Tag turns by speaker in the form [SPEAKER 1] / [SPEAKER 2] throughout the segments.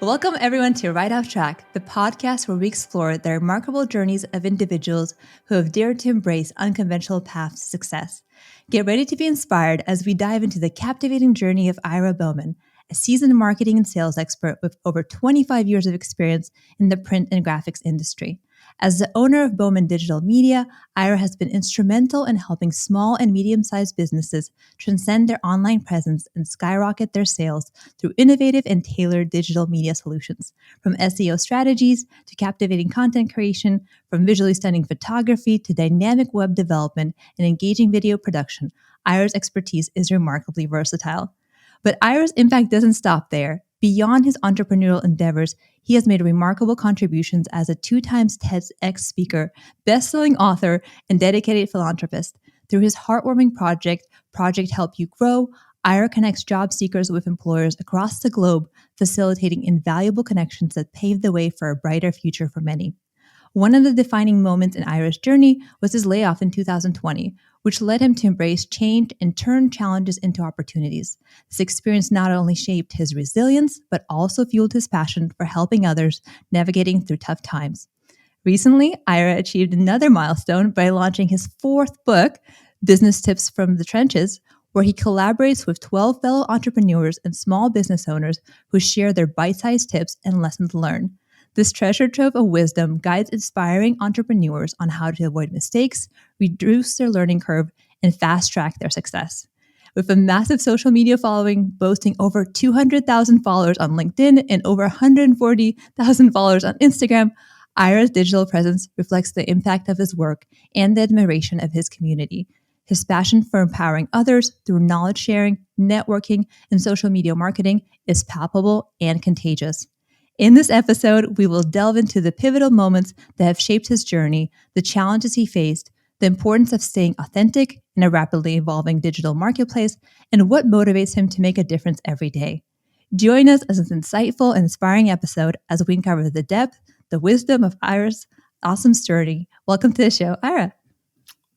[SPEAKER 1] Welcome everyone to Right Off Track, the podcast where we explore the remarkable journeys of individuals who have dared to embrace unconventional paths to success. Get ready to be inspired as we dive into the captivating journey of Ira Bowman, a seasoned marketing and sales expert with over 25 years of experience in the print and graphics industry. As the owner of Bowman Digital Media, Ira has been instrumental in helping small and medium-sized businesses transcend their online presence and skyrocket their sales through innovative and tailored digital media solutions. From SEO strategies to captivating content creation, from visually stunning photography to dynamic web development and engaging video production, Ira's expertise is remarkably versatile. But Ira's impact doesn't stop there. Beyond his entrepreneurial endeavors, he has made remarkable contributions as a 2-time TEDx speaker, best-selling author, and dedicated philanthropist. Through his heartwarming Project Help You Grow, Ira connects job seekers with employers across the globe, facilitating invaluable connections that pave the way for a brighter future for many. One of the defining moments in Ira's journey was his layoff in 2020, which led him to embrace change and turn challenges into opportunities. This experience not only shaped his resilience, but also fueled his passion for helping others navigating through tough times. Recently, Ira achieved another milestone by launching his 4th book, Business Tips from the Trenches, where he collaborates with 12 fellow entrepreneurs and small business owners who share their bite-sized tips and lessons learned. This treasure trove of wisdom guides inspiring entrepreneurs on how to avoid mistakes, reduce their learning curve, and fast-track their success. With a massive social media following, boasting over 200,000 followers on LinkedIn and over 140,000 followers on Instagram, Ira's digital presence reflects the impact of his work and the admiration of his community. His passion for empowering others through knowledge sharing, networking, and social media marketing is palpable and contagious. In this episode, we will delve into the pivotal moments that have shaped his journey, the challenges he faced, the importance of staying authentic in a rapidly evolving digital marketplace, and what motivates him to make a difference every day. Join us as an insightful and inspiring episode as we uncover the depth, the wisdom of Ira's awesome journey. Welcome to the show, Ira.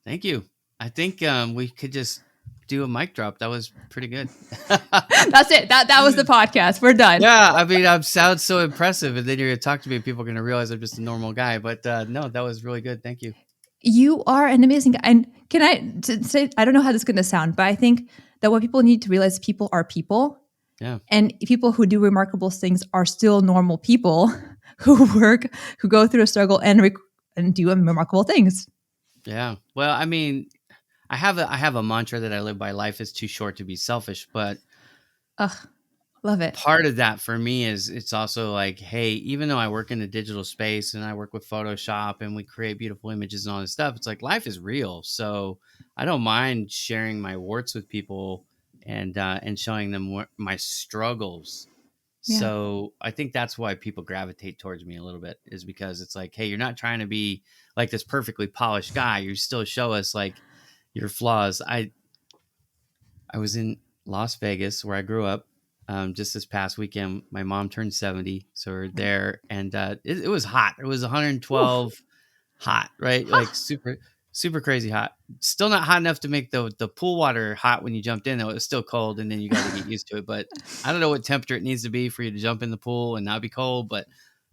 [SPEAKER 2] Thank you. I think we could just do a mic drop. That was pretty good.
[SPEAKER 1] That's it. That was the podcast. We're done.
[SPEAKER 2] Yeah, I mean, I sound so impressive, and then you're gonna talk to me, and people are gonna realize I'm just a normal guy. But no, that was really good. Thank you.
[SPEAKER 1] You are an amazing guy. And can I say, I don't know how this is going to sound, but I think that what people need to realize, people are people.
[SPEAKER 2] Yeah.
[SPEAKER 1] And people who do remarkable things are still normal people who work, who go through a struggle and do remarkable things.
[SPEAKER 2] Yeah. Well, I mean, I have a mantra that I live by: life is too short to be selfish. But
[SPEAKER 1] love it.
[SPEAKER 2] Part of that for me is it's also like, hey, even though I work in the digital space and I work with Photoshop and we create beautiful images and all this stuff, it's like life is real. So I don't mind sharing my warts with people and showing them my struggles.
[SPEAKER 1] Yeah.
[SPEAKER 2] So I think that's why people gravitate towards me a little bit, is because it's like, hey, you're not trying to be like this perfectly polished guy. You still show us like your flaws. I was in Las Vegas, where I grew up, just this past weekend. My mom turned 70, so we're there, and it was hot. It was 112. Oof. Hot, right? Like super crazy hot. Still not hot enough to make the pool water hot when you jumped in, though. It was still cold, and then you got to get used to it. But I don't know what temperature it needs to be for you to jump in the pool and not be cold, but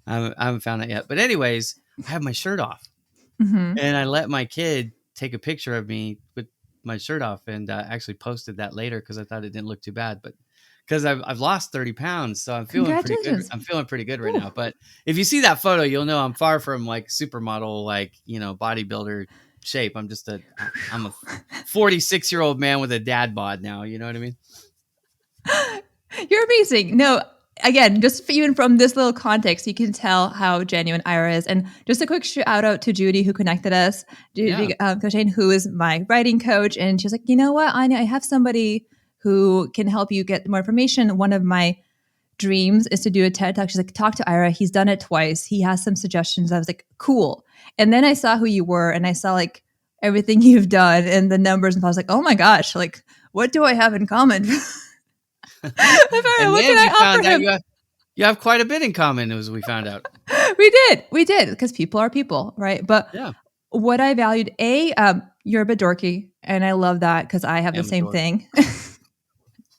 [SPEAKER 2] I haven't found that yet. But anyways, I have my shirt off, and I let my kid take a picture of me with my shirt off, and actually posted that later because I thought it didn't look too bad. But because I've lost 30 pounds, so I'm feeling pretty good. I'm feeling pretty good right now. But if you see that photo, you'll know I'm far from like supermodel, like, bodybuilder shape. I'm a 46-year-old man with a dad bod now. You know what I mean?
[SPEAKER 1] You're amazing. No, again, just even from this little context, you can tell how genuine Ira is. And just a quick shout out to Judy, who connected us. Judy Cochane, who is my writing coach. And she's like, you know what, Anya, I have somebody who can help you get more information. One of my dreams is to do a TED Talk. She's like, talk to Ira. He's done it twice. He has some suggestions. I was like, cool. And then I saw who you were, and I saw like everything you've done and the numbers. And I was like, oh my gosh, like, what do I have in common?
[SPEAKER 2] And then we found out you have quite a bit in common, as we found out.
[SPEAKER 1] We did, because people are people, right? But what I valued, you're a bit dorky, and I love that because I have the same thing.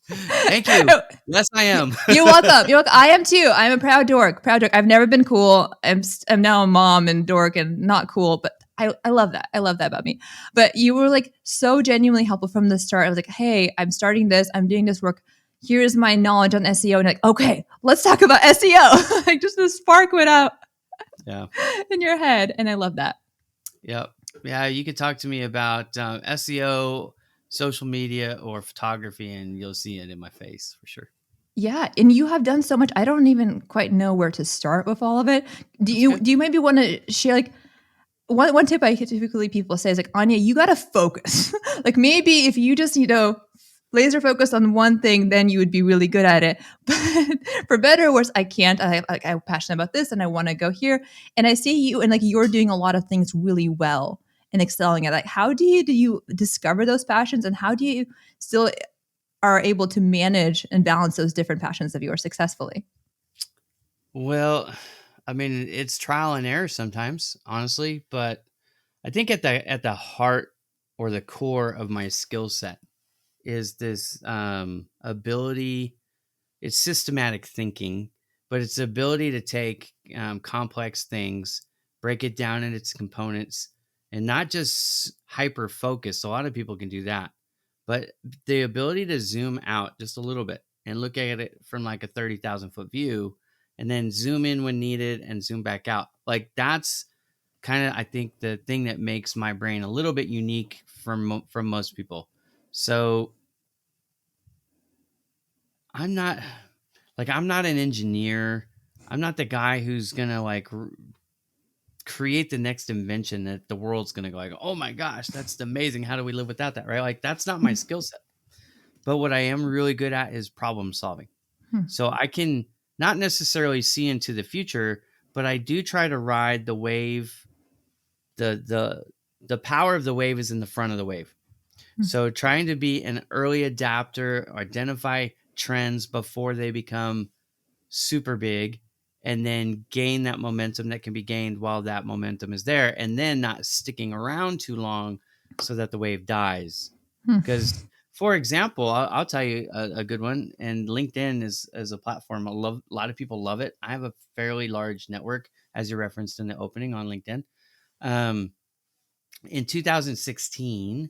[SPEAKER 2] Thank you. Yes, I am.
[SPEAKER 1] You're welcome. You're welcome. I am too. I'm a proud dork. Proud dork. I've never been cool. I'm now a mom and dork and not cool, but I love that. I love that about me. But you were like so genuinely helpful from the start. I was like, hey, I'm starting this. I'm doing this work. Here's my knowledge on SEO. And like, okay, let's talk about SEO. Like just the spark went out
[SPEAKER 2] Yeah.
[SPEAKER 1] in your head. And I love that.
[SPEAKER 2] Yep. Yeah. You could talk to me about SEO, social media, or photography, and you'll see it in my face for sure.
[SPEAKER 1] Yeah, and you have done so much. I don't even quite know where to start with all of it. Do
[SPEAKER 2] That's
[SPEAKER 1] you
[SPEAKER 2] good.
[SPEAKER 1] do you maybe want to share like one tip I typically people say is like, Anya, you gotta focus. Like maybe if you just, laser focus on one thing, then you would be really good at it. But for better or worse, I can't. I'm passionate about this and I want to go here. And I see you and like you're doing a lot of things really well and excelling at. Like, how do you discover those passions and how do you still are able to manage and balance those different passions of yours successfully?
[SPEAKER 2] Well, I mean, it's trial and error sometimes, honestly, but I think at the heart or the core of my skill set is this ability. It's systematic thinking, but it's the ability to take complex things, break it down in its components, and not just hyper focus. A lot of people can do that, but the ability to zoom out just a little bit and look at it from like a 30,000-foot view and then zoom in when needed and zoom back out. Like that's kind of, I think, the thing that makes my brain a little bit unique from most people. So I'm not I'm not an engineer. I'm not the guy who's gonna create the next invention that the world's gonna go like, oh my gosh, that's amazing. How do we live without that? Right? Like that's not my skill set. But what I am really good at is problem solving.
[SPEAKER 1] Hmm.
[SPEAKER 2] So I can not necessarily see into the future, but I do try to ride the wave. The power of the wave is in the front of the wave.
[SPEAKER 1] Hmm.
[SPEAKER 2] So trying to be an early adapter, identify trends before they become super big, and then gain that momentum that can be gained while that momentum is there, and then not sticking around too long so that the wave dies.
[SPEAKER 1] Hmm.
[SPEAKER 2] Because, for example, I'll tell you a good one. And LinkedIn is a platform. A lot of people love it. I have a fairly large network, as you referenced in the opening on LinkedIn. Um, in 2016,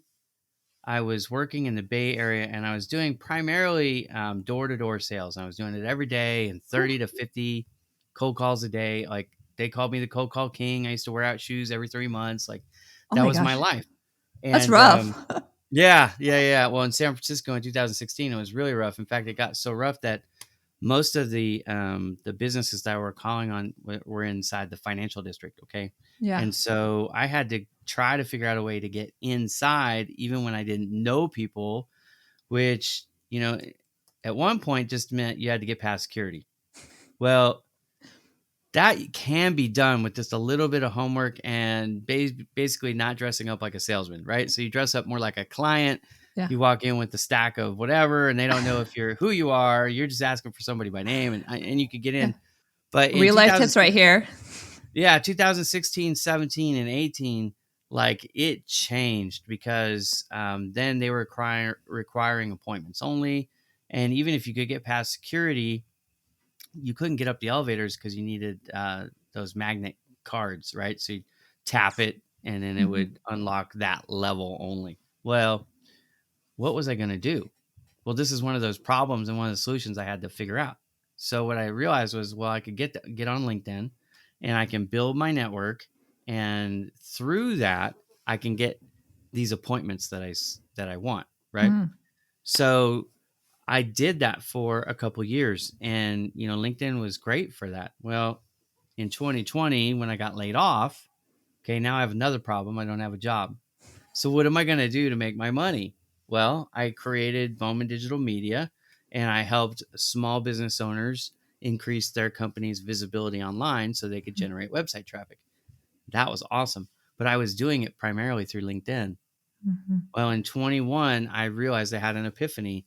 [SPEAKER 2] I was working in the Bay Area and I was doing primarily door-to-door sales. I was doing it every day and 30 to 50 cold calls a day. Like they called me the cold call king. I used to wear out shoes every 3 months. Like
[SPEAKER 1] Oh
[SPEAKER 2] that
[SPEAKER 1] my
[SPEAKER 2] was my
[SPEAKER 1] gosh,
[SPEAKER 2] life.
[SPEAKER 1] that's
[SPEAKER 2] And
[SPEAKER 1] rough.
[SPEAKER 2] yeah. Well, in San Francisco in 2016, it was really rough. In fact, it got so rough that most of the businesses that we're calling on were inside the financial district. Okay.
[SPEAKER 1] Yeah.
[SPEAKER 2] And so I had to try to figure out a way to get inside even when I didn't know people, which, at one point just meant you had to get past security. Well, that can be done with just a little bit of homework and basically not dressing up like a salesman, right? So you dress up more like a client.
[SPEAKER 1] Yeah.
[SPEAKER 2] You walk in with the stack of whatever, and they don't know if you're who you are. You're just asking for somebody by name, and you could get
[SPEAKER 1] Yeah.
[SPEAKER 2] in. But in
[SPEAKER 1] Real life tips right here.
[SPEAKER 2] 2016, 17, and 18, like it changed because then they were requiring appointments only, and even if you could get past security, you couldn't get up the elevators because you needed those magnet cards, right? So you tap it and then it
[SPEAKER 1] Mhm.
[SPEAKER 2] would unlock that level only. Well, what was I going to do? Well, this is one of those problems and one of the solutions I had to figure out. So what I realized was, well, I could get on LinkedIn and I can build my network, and through that I can get these appointments that I want, right?
[SPEAKER 1] Mm.
[SPEAKER 2] So I did that for a couple years, and LinkedIn was great for that. Well, in 2020, when I got laid off, okay, now I have another problem. I don't have a job. So what am I going to do to make my money? Well, I created Bowman Digital Media, and I helped small business owners increase their company's visibility online so they could generate website traffic. That was awesome. But I was doing it primarily through LinkedIn.
[SPEAKER 1] Mhm.
[SPEAKER 2] Well, in 21, I realized I had an epiphany.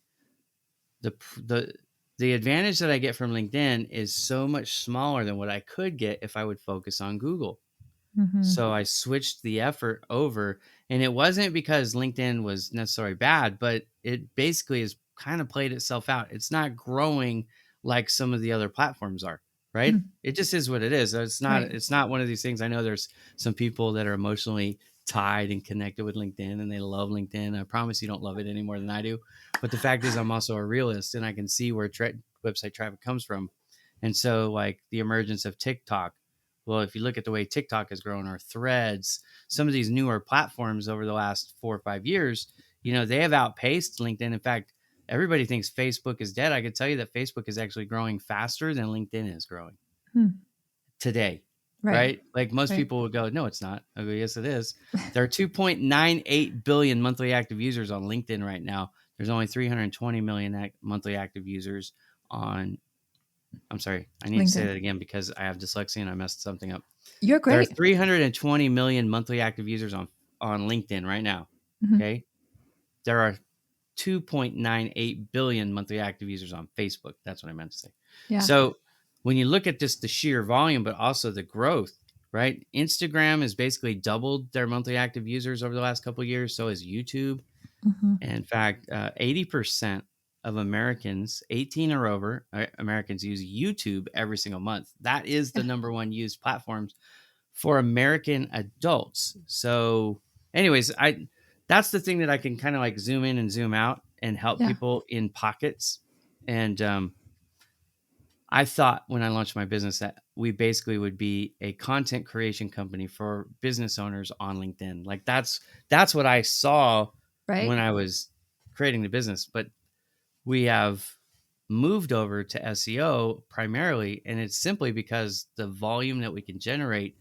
[SPEAKER 2] the the the advantage that I get from LinkedIn is so much smaller than what I could get if I would focus on Google.
[SPEAKER 1] Mhm.
[SPEAKER 2] So I switched the effort over, and it wasn't because LinkedIn was necessarily bad, but it basically is kind of played itself out. It's not growing like some of the other platforms are, right?
[SPEAKER 1] Mm.
[SPEAKER 2] It just is what it is.
[SPEAKER 1] Right.
[SPEAKER 2] It's not one of these things. I know there's some people that are emotionally tied and connected with LinkedIn and they love LinkedIn. I promise you don't love it any more than I do. But the fact is I'm also a realist and I can see where website traffic comes from. And so like the emergence of TikTok, well, if you look at the way TikTok has grown, or Threads, some of these newer platforms over the last 4 or 5 years, they have outpaced LinkedIn. In fact, everybody thinks Facebook is dead. I could tell you that Facebook is actually growing faster than LinkedIn is growing today,
[SPEAKER 1] Right.
[SPEAKER 2] right? Like most
[SPEAKER 1] Right.
[SPEAKER 2] people would go, no, it's not. I go, yes, it is. There are 2.98 billion monthly active users on LinkedIn right now. There's only 320 million monthly active users on, I'm sorry, I need to say
[SPEAKER 1] LinkedIn.
[SPEAKER 2] that again because I have dyslexia and I messed something up.
[SPEAKER 1] You're
[SPEAKER 2] There are
[SPEAKER 1] great.
[SPEAKER 2] 320 million monthly active users on LinkedIn right now.
[SPEAKER 1] Mhm.
[SPEAKER 2] Okay. There are 2.98 billion monthly active users on Facebook. That's what I meant to say.
[SPEAKER 1] Yeah.
[SPEAKER 2] So when you look at just the sheer volume, but also the growth, right? Instagram has basically doubled their monthly active users over the last couple of years. So has YouTube.
[SPEAKER 1] Hmm.
[SPEAKER 2] And in fact, 80% of Americans, 18 or over, Americans use YouTube every single month. That is the
[SPEAKER 1] Yeah.
[SPEAKER 2] number one used platform for American adults. So, anyways, I that's the thing that I can kind of like zoom in and zoom out and help
[SPEAKER 1] Yeah.
[SPEAKER 2] people in pockets. And I thought when I launched my business that we basically would be a content creation company for business owners on LinkedIn. Like that's what I saw
[SPEAKER 1] Right.
[SPEAKER 2] when I was creating the business. But we have moved over to SEO primarily, and it's simply because the volume that we can generate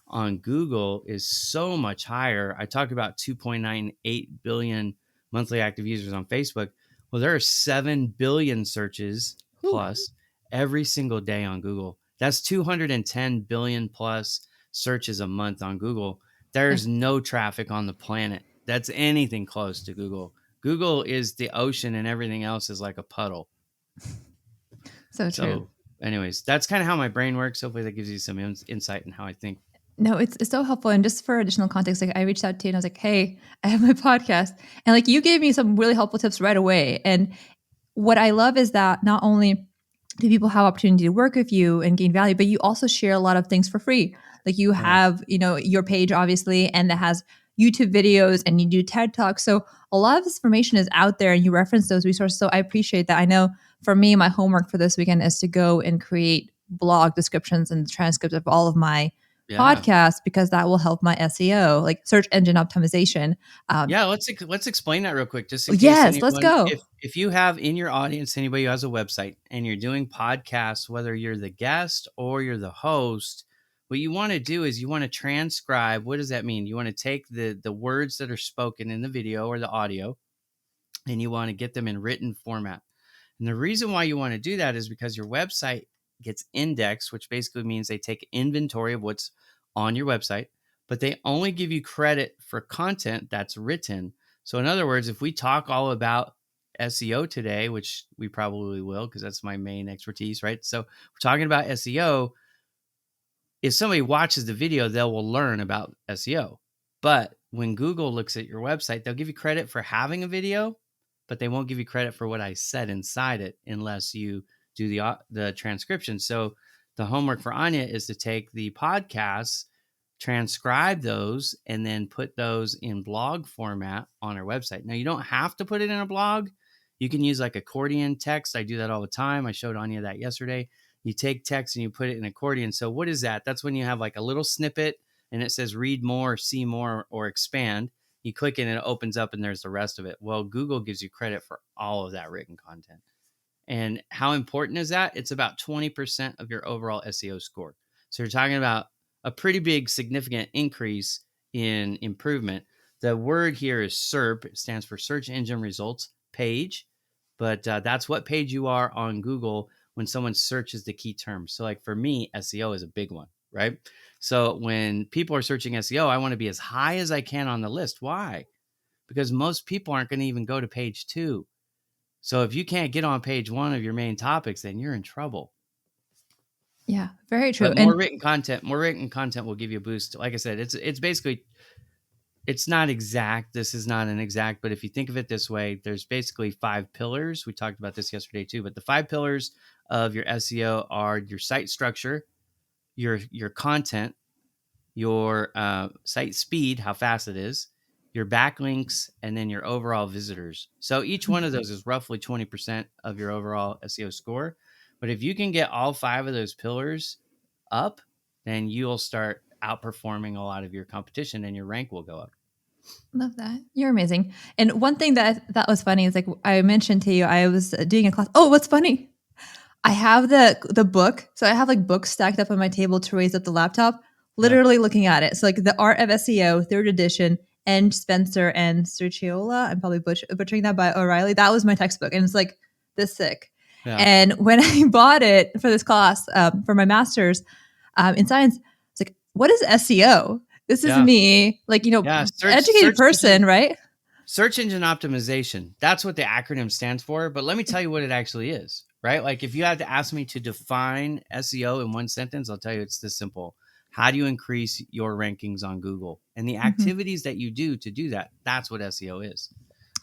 [SPEAKER 2] on Google is so much higher. I talked about 2.98 billion monthly active users on Facebook. Well, there are 7 billion searches
[SPEAKER 1] Whew.
[SPEAKER 2] plus every single day on Google. That's 210 billion plus searches a month on Google.
[SPEAKER 1] Yeah.
[SPEAKER 2] There's no traffic on the planet that's anything close to Google. Google is the ocean and everything else is like a puddle.
[SPEAKER 1] So true.
[SPEAKER 2] So, anyways, that's kind of how my brain works. Hopefully, that gives you some insight in how I think.
[SPEAKER 1] No, it's so helpful. And just for additional context, like I reached out to you and I was like, hey, I have my podcast. And like you gave me some really helpful tips right away. And what I love is that not only do people have opportunity to work with you and gain value, but you also share a lot of things for free. Like you
[SPEAKER 2] Yeah.
[SPEAKER 1] have, your page obviously, and that has YouTube videos and you do TED Talks. So a lot of this information is out there and you reference those resources. So I appreciate that. I know for me, my homework for this weekend is to go and create blog descriptions and transcripts of all of my
[SPEAKER 2] Yeah.
[SPEAKER 1] podcasts because that will help my SEO, like search engine optimization. Um,
[SPEAKER 2] Yeah, let's explain that real quick, just in case
[SPEAKER 1] yes, let's
[SPEAKER 2] anyone,
[SPEAKER 1] go.
[SPEAKER 2] if you have in your audience anybody who has a website and you're doing podcasts, whether you're the guest or you're the host, what you want to do is you want to transcribe. What does that mean? You want to take the words that are spoken in the video or the audio, and you want to get them in written format. And the reason why you want to do that is because your website gets indexed, which basically means they take inventory of what's on your website, but they only give you credit for content that's written. So, in other words, if we talk all about SEO today, which we probably will because that's my main expertise, right? So, we're talking about SEO. If somebody watches the video, they will learn about SEO. But when Google looks at your website, they'll give you credit for having a video, but they won't give you credit for what I said inside it unless you do the transcription. So the homework for Anya is to take the podcasts, transcribe those, and then put those in blog format on our website. Now, you don't have to put it in a blog. You can use like accordion text. I do that all the time. I showed Anya that yesterday. You take text and you put it in accordion. So what is that? That's when you have like a little snippet and it says read more, see more, or expand. You click it and it opens up and there's the rest of it. Well, Google gives you credit for all of that written content. And how important is that? It's about 20% of your overall SEO score. So you're talking about a pretty big, significant increase in improvement. The word here is SERP. It stands for Search Engine Results Page. But that's what page you are on Google when someone searches the key terms. So, like for me, SEO is a big one, right? So when people are searching SEO, I want to be as high as I can on the list. Why? Because most people aren't going to even go to page 2. So if you can't get on page 1 of your main topics, then you're in trouble.
[SPEAKER 1] Yeah, very true.
[SPEAKER 2] But
[SPEAKER 1] And
[SPEAKER 2] more written content will give you a boost. Like I said, it's basically it's not exact. This is not an exact, but if you think of it this way, there's basically 5 pillars. We talked about this yesterday too, but the 5 pillars of your SEO are your site structure, your content, your site speed, how fast it is, your backlinks, and then your overall visitors. So each one of those is roughly 20% of your overall SEO score. But if you can get all 5 of those pillars up, then you'll start outperforming a lot of your competition and your rank will go up.
[SPEAKER 1] Love that. You're amazing. And one thing that was funny is like I mentioned to you, I was doing a class. Oh, what's funny? I have the book. So I have like books stacked up on my table to raise up the laptop,
[SPEAKER 2] Yeah.
[SPEAKER 1] literally looking at it. So like The Art of SEO, third edition, and Spencer and Sergiola. I'm probably butchering that, by O'Reilly. That was my textbook. And it's like this thick.
[SPEAKER 2] Yeah.
[SPEAKER 1] And when I bought it for this class for my master's in science, it's like, what is SEO? This is
[SPEAKER 2] Yeah.
[SPEAKER 1] me, like,
[SPEAKER 2] Yeah.
[SPEAKER 1] educated person, right?
[SPEAKER 2] Search engine optimization. That's what the acronym stands for. But let me tell you what it actually is, right? Like if you had to ask me to define SEO in one sentence, I'll tell you it's this simple. How do you increase your rankings on Google? And the
[SPEAKER 1] Mhm.
[SPEAKER 2] activities that you do to do that, that's what SEO is.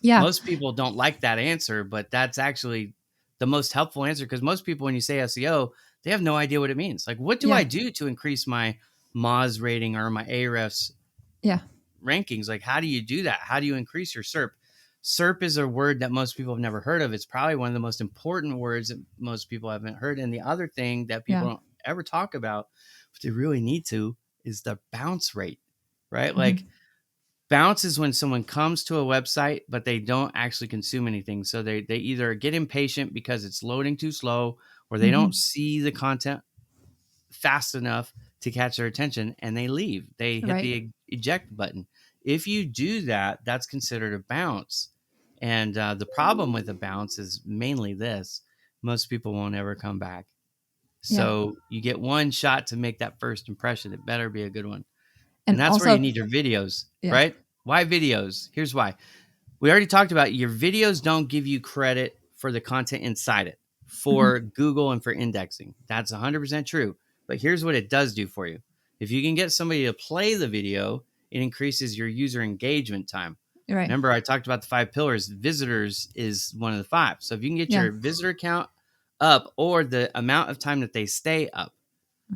[SPEAKER 1] Yeah.
[SPEAKER 2] Most people don't like that answer, but that's actually the most helpful answer because most people, when you say SEO, they have no idea what it means. Like, what do
[SPEAKER 1] Yeah.
[SPEAKER 2] I do to increase my Moz rating or my Ahrefs
[SPEAKER 1] Yeah.
[SPEAKER 2] rankings? Like, how do you do that? How do you increase your SERP? SERP is a word that most people have never heard of. It's probably one of the most important words that most people haven't heard. And the other thing that people
[SPEAKER 1] Yeah.
[SPEAKER 2] don't ever talk about, but they really need to, is the bounce rate, right? Like,
[SPEAKER 1] Mhm.
[SPEAKER 2] bounce is when someone comes to a website, but they don't actually consume anything. So they either get impatient because it's loading too slow, or they don't
[SPEAKER 1] Mhm.
[SPEAKER 2] see the content fast enough to catch their attention and they leave. They hit
[SPEAKER 1] Right.
[SPEAKER 2] the eject button. If you do that, that's considered a bounce. And the problem with a bounce is mainly this: most people won't ever come back.
[SPEAKER 1] Yeah.
[SPEAKER 2] So you get one shot to make that first impression. It better be a good one. And
[SPEAKER 1] And
[SPEAKER 2] that's where you
[SPEAKER 1] also,
[SPEAKER 2] need your videos,
[SPEAKER 1] yeah.
[SPEAKER 2] right? Why videos? Here's why. We already talked about your videos don't give you credit for the content inside it
[SPEAKER 1] Mhm.
[SPEAKER 2] for Google and for indexing. That's 100% true. But here's what it does do for you. If you can get somebody to play the video, it increases your user engagement time.
[SPEAKER 1] Right.
[SPEAKER 2] Remember, I talked about the 5 pillars. Visitors is one of the 5. So if you can get
[SPEAKER 1] Yeah.
[SPEAKER 2] your visitor count up or the amount of time that they stay up,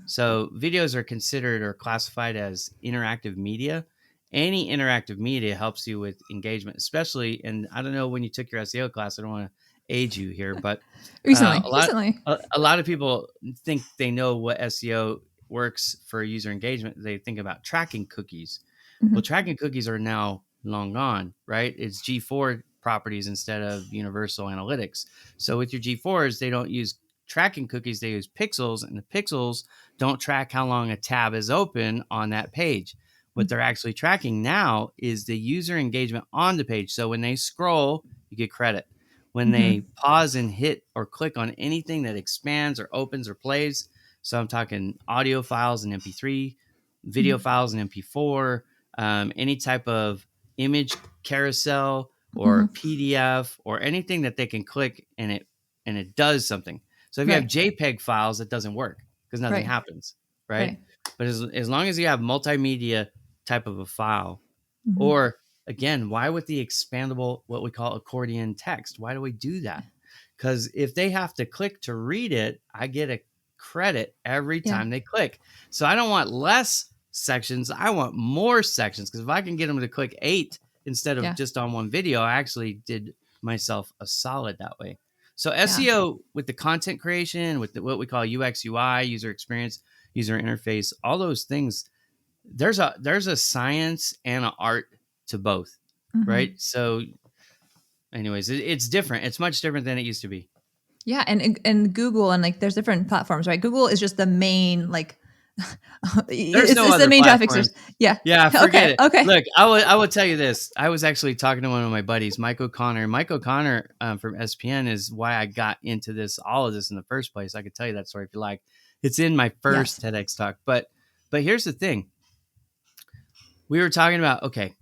[SPEAKER 2] so videos are considered or classified as interactive media. Any interactive media helps you with engagement, especially. And I don't know when you took your SEO class. I don't want to age you here, but uh,
[SPEAKER 1] Recently.
[SPEAKER 2] a lot
[SPEAKER 1] Recently.
[SPEAKER 2] a lot of people think they know what SEO works for user engagement. They think about tracking cookies. Well,
[SPEAKER 1] Mhm.
[SPEAKER 2] tracking cookies are now long gone, right? It's G4 properties instead of universal analytics. So with your G4s, they don't use tracking cookies, they use pixels, and the pixels don't track how long a tab is open on that page. What they're actually tracking now is the user engagement on the page. So when they scroll, you get credit. When they
[SPEAKER 1] Mhm.
[SPEAKER 2] pause and hit or click on anything that expands or opens or plays, so I'm talking audio files in MP3, video
[SPEAKER 1] Mhm.
[SPEAKER 2] files in MP4, any type of image carousel or
[SPEAKER 1] Mhm.
[SPEAKER 2] PDF or anything that they can click and it does something. So if you have
[SPEAKER 1] Right.
[SPEAKER 2] JPEG files, it doesn't work because nothing
[SPEAKER 1] Right.
[SPEAKER 2] happens, right?
[SPEAKER 1] Right.
[SPEAKER 2] But as long as you have multimedia type of a file,
[SPEAKER 1] Mhm.
[SPEAKER 2] or again, why with the expandable, what we call accordion text? Why do we do that? Because if they have to click to read it, I get a credit every
[SPEAKER 1] Yeah.
[SPEAKER 2] time they click. So I don't want less sections. I want more sections because if I can get them to click 8 instead of
[SPEAKER 1] Yeah.
[SPEAKER 2] just on one video, I actually did myself a solid that way. So
[SPEAKER 1] Yeah.
[SPEAKER 2] SEO with the content creation, with what we call UX, UI, user experience, user interface, all those things, there's a science and an art to both, right?
[SPEAKER 1] Mhm.
[SPEAKER 2] So anyways, it's different. It's much different than it used to be.
[SPEAKER 1] Yeah, and Google, and like there's different platforms, right? Google is just the main, like,
[SPEAKER 2] There's no
[SPEAKER 1] it's the
[SPEAKER 2] other
[SPEAKER 1] main traffic source.
[SPEAKER 2] platforms.
[SPEAKER 1] Yeah.
[SPEAKER 2] Yeah, forget
[SPEAKER 1] Okay.
[SPEAKER 2] it.
[SPEAKER 1] Okay.
[SPEAKER 2] Look, I will tell you this. I was actually talking to one of my buddies, Mike O'Connor. Mike O'Connor from SPN is why I got into this, all of this in the first place. I could tell you that story if you like. It's in my first
[SPEAKER 1] Yes.
[SPEAKER 2] TEDx talk. But here's the thing. We were talking about, okay,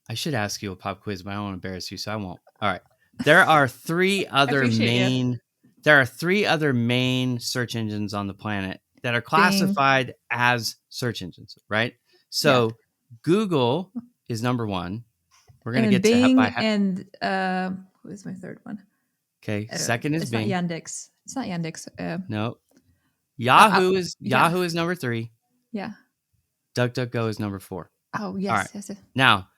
[SPEAKER 2] I should ask you a pop quiz, but I don't want to embarrass you, so I won't. All right. There are three
[SPEAKER 1] I
[SPEAKER 2] other
[SPEAKER 1] appreciate you.
[SPEAKER 2] main there are three other main search engines on the planet that are
[SPEAKER 1] Bing.
[SPEAKER 2] classified as search engines, right?
[SPEAKER 1] Yeah.
[SPEAKER 2] So Google is number one. We're going to
[SPEAKER 1] And
[SPEAKER 2] get to
[SPEAKER 1] Bing
[SPEAKER 2] by
[SPEAKER 1] and who is my third one?
[SPEAKER 2] okay. Second is
[SPEAKER 1] It's not
[SPEAKER 2] Bing.
[SPEAKER 1] Yandex. It's not Yandex.
[SPEAKER 2] No.
[SPEAKER 1] Uh, yeah,
[SPEAKER 2] Yahoo is number 3.
[SPEAKER 1] yeah.
[SPEAKER 2] DuckDuckGo is number 4.
[SPEAKER 1] Oh
[SPEAKER 2] All right.
[SPEAKER 1] yes, yes.
[SPEAKER 2] Now,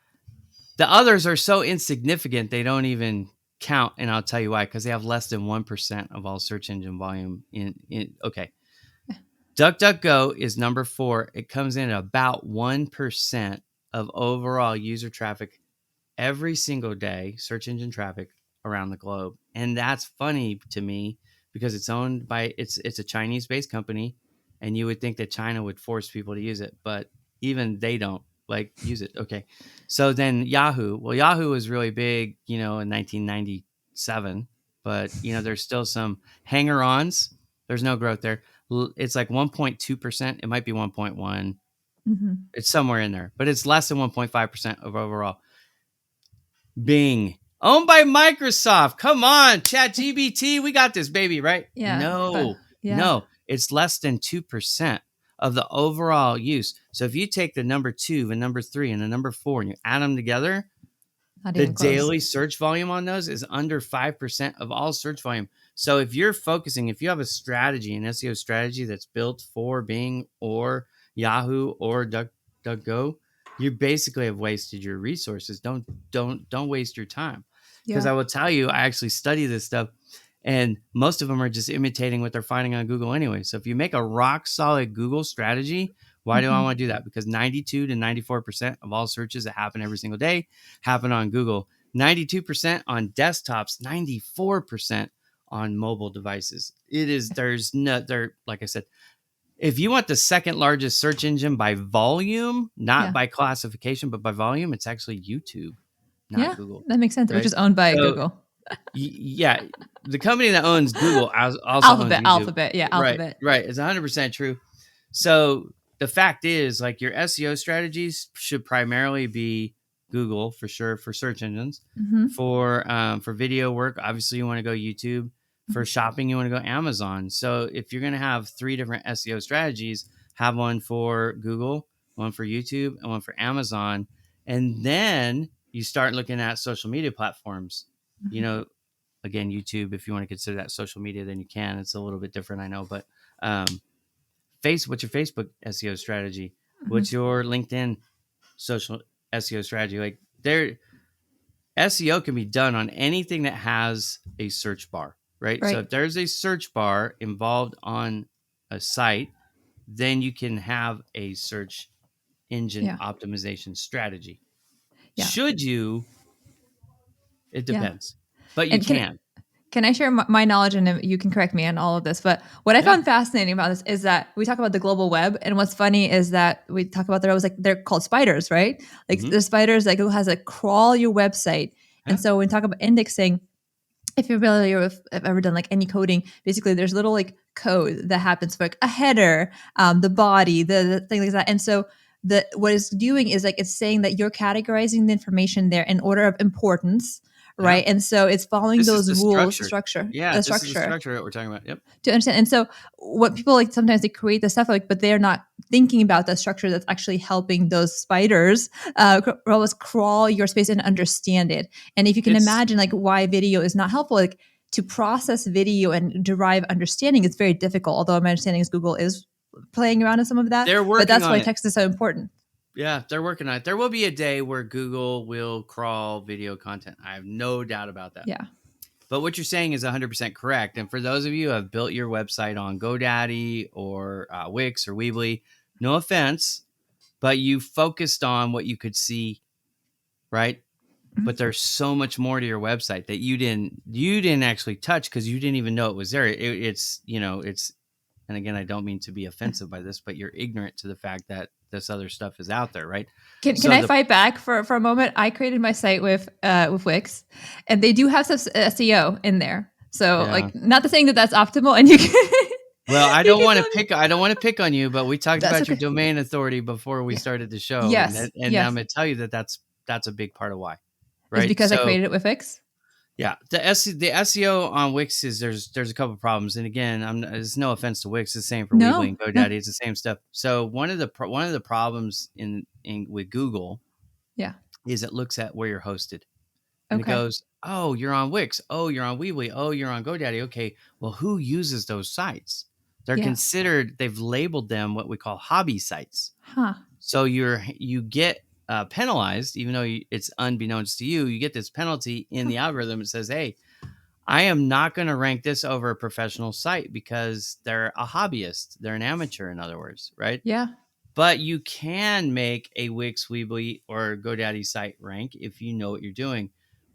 [SPEAKER 2] the others are so insignificant they don't even count, and I'll tell you why, because they have less than 1% of all search engine volume in okay. DuckDuckGo is number 4. It comes in at about 1% of overall user traffic every single day, search engine traffic around the globe. And that's funny to me because it's owned by it's a Chinese-based company, and you would think that China would force people to use it, but even they don't like use it. Okay. So then Yahoo. Well, Yahoo was really big, in 1997, but there's still some hanger-ons. There's no growth there. It's like 1.2%. It might be 1.1.
[SPEAKER 1] Mm-hmm.
[SPEAKER 2] It's somewhere in there, but it's less than 1.5% of overall. Bing, owned by Microsoft. Come on, ChatGPT, we got this baby, right?
[SPEAKER 1] Yeah,
[SPEAKER 2] No,
[SPEAKER 1] yeah.
[SPEAKER 2] no, it's less than 2% of the overall use. So if you take the number 2, the number 3, and the number 4, and you add them together,
[SPEAKER 1] Not
[SPEAKER 2] the
[SPEAKER 1] even close.
[SPEAKER 2] daily search volume on those is under 5% of all search volume. So if you're focusing, if you have a strategy, an SEO strategy that's built for Bing or Yahoo or DuckDuckGo, you basically have wasted your resources. Don't waste your time. Because
[SPEAKER 1] Yeah.
[SPEAKER 2] I will tell you, I actually study this stuff, and most of them are just imitating what they're finding on Google anyway. So if you make a rock solid Google strategy, why do I want to do that? Because 92 to 94% of all searches that happen every single day happen on Google. 92% on desktops, 94% on mobile devices. Like I said, if you want the second largest search engine by volume, not by classification, but by volume, it's actually YouTube, not Google.
[SPEAKER 1] That makes sense.
[SPEAKER 2] Right?
[SPEAKER 1] Which is owned by
[SPEAKER 2] So,
[SPEAKER 1] Google.
[SPEAKER 2] Yeah, the company that owns Google also owns YouTube.
[SPEAKER 1] Alphabet. Yeah, Alphabet.
[SPEAKER 2] Right. It's 100% true. So the fact is, like, your SEO strategies should primarily be Google for sure for search engines.
[SPEAKER 1] Mm-hmm.
[SPEAKER 2] For video work, obviously you want to go YouTube. For shopping, you want to go Amazon. So if you're going to have 3 different SEO strategies, have one for Google, one for YouTube, and one for Amazon. And then you start looking at social media platforms. Again, YouTube, if you want to consider that social media, then you can. It's a little bit different, I know. But what's your Facebook SEO strategy? What's your LinkedIn social SEO strategy? Like, SEO can be done on anything that has a search bar, right? So if there's a search bar involved on a site, then you can have a search engine optimization strategy.
[SPEAKER 1] Yeah.
[SPEAKER 2] Should you? It depends, but you
[SPEAKER 1] And
[SPEAKER 2] can.
[SPEAKER 1] Can I share my knowledge, and you can correct me on all of this? But what I found fascinating about this is that we talk about the global web, and what's funny is that we talk about they're called spiders, right? Like the spiders, like who has a crawl your website, and so when we talk about indexing, if you're familiar with, if ever done like any coding, basically there's little like code that happens for like a header, the body, the thing like that, and so what it's doing is like it's saying that you're categorizing the information there in order of importance. Right. And so it's following those rules, the structure.
[SPEAKER 2] Yeah, this is the structure that we're talking about. Yep.
[SPEAKER 1] To understand. And so what people like, sometimes they create the stuff like, but they're not thinking about the structure that's actually helping those spiders crawl your space and understand it. And if you can imagine like why video is not helpful, like to process video and derive understanding, it's very difficult. Although my understanding is Google is playing around in some of that. But that's why text is so important.
[SPEAKER 2] Yeah, they're working on it. There will be a day where Google will crawl video content. I have no doubt about that.
[SPEAKER 1] Yeah.
[SPEAKER 2] But what you're saying is 100% correct. And for those of you who have built your website on GoDaddy or Wix or Weebly, no offense, but you focused on what you could see, right? But there's so much more to your website that you didn't actually touch because you didn't even know it was there. It's and again, I don't mean to be offensive by this, but you're ignorant to the fact that this other stuff is out there, right?
[SPEAKER 1] Can I fight back for a moment? I created my site with Wix, and they do have some SEO in there. So like, not to saying that that's optimal, and you can.
[SPEAKER 2] Well, I don't want to pick on you, but we talked about your domain authority before we started the show.
[SPEAKER 1] Yes,
[SPEAKER 2] and I'm going to tell you that that's a big part of why. Right?
[SPEAKER 1] It's because I created it with Wix.
[SPEAKER 2] Yeah, the SEO on Wix is there's a couple of problems, and again, there's no offense to Wix. It's the same for Weebly
[SPEAKER 1] No,
[SPEAKER 2] and
[SPEAKER 1] no.
[SPEAKER 2] GoDaddy. It's the same stuff. So one of the problems in with Google
[SPEAKER 1] Yeah.
[SPEAKER 2] is it looks at where you're hosted, and it
[SPEAKER 1] Okay.
[SPEAKER 2] goes, oh, you're on Wix, oh, you're on Weebly, oh, you're on GoDaddy. Okay, well, who uses those sites? They're
[SPEAKER 1] Yeah.
[SPEAKER 2] considered. They've labeled them what we call hobby sites.
[SPEAKER 1] Huh.
[SPEAKER 2] So you get penalized, even though it's unbeknownst to you. You get this penalty in
[SPEAKER 1] Huh.
[SPEAKER 2] the algorithm. It says, hey, I am not going to rank this over a professional site because they're a hobbyist. They're an amateur, in other words, right?
[SPEAKER 1] Yeah.
[SPEAKER 2] But you can make a Wix, Weebly, or GoDaddy site rank if you know what you're doing.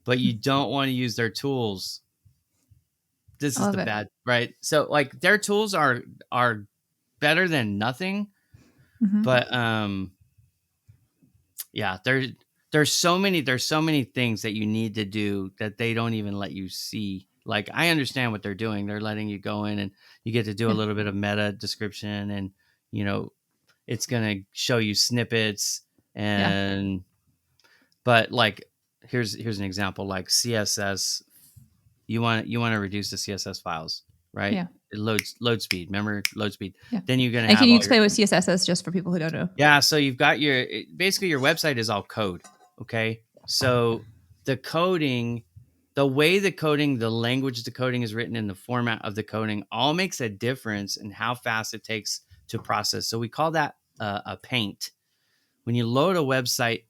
[SPEAKER 2] But
[SPEAKER 1] Hmm.
[SPEAKER 2] you don't want to use their tools. This
[SPEAKER 1] I
[SPEAKER 2] is
[SPEAKER 1] love
[SPEAKER 2] the
[SPEAKER 1] it.
[SPEAKER 2] bad, right? So like their tools are better than nothing,
[SPEAKER 1] Hmm.
[SPEAKER 2] but yeah, there's so many things that you need to do that they don't even let you see. Like I understand what they're doing. They're letting you go in and you get to do a
[SPEAKER 1] Yeah.
[SPEAKER 2] little bit of meta description, and you know, it's going to show you snippets.
[SPEAKER 1] Yeah.
[SPEAKER 2] And but like here's an example, like CSS. You want to reduce the CSS files, right?
[SPEAKER 1] Yeah.
[SPEAKER 2] It load speed. Remember load speed.
[SPEAKER 1] Yeah.
[SPEAKER 2] Then you're going to
[SPEAKER 1] And can
[SPEAKER 2] have
[SPEAKER 1] you
[SPEAKER 2] all your
[SPEAKER 1] explain what CSS is just for people who don't know?
[SPEAKER 2] Yeah, so you've got basically your website is all code, okay? So the coding, the way the coding, the language the coding is written in, the format of the coding all makes a difference in how fast it takes to process. So we call that a paint. When you load a website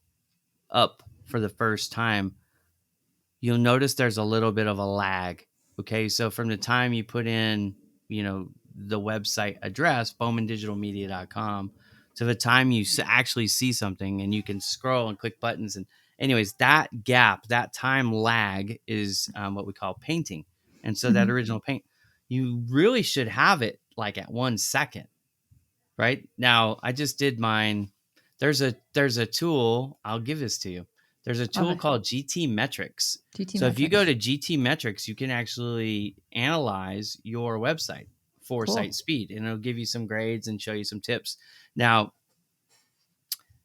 [SPEAKER 2] up for the first time, you'll notice there's a little bit of a lag. Okay. So from the time you put in, the website address, bowmandigitalmedia.com, to the time you actually see something and you can scroll and click buttons. And, anyways, that gap, that time lag is what we call painting. And so that
[SPEAKER 1] Hmm.
[SPEAKER 2] original paint, you really should have it like at 1 second. Right now, I just did mine. There's a tool. I'll give this to you. There's a
[SPEAKER 1] Love
[SPEAKER 2] tool
[SPEAKER 1] it.
[SPEAKER 2] called GT Metrics.
[SPEAKER 1] GT
[SPEAKER 2] So if you go
[SPEAKER 1] metrics.
[SPEAKER 2] to GT Metrics, you can actually analyze your website for
[SPEAKER 1] Cool.
[SPEAKER 2] site speed, and it'll give you some grades and show you some tips. Now,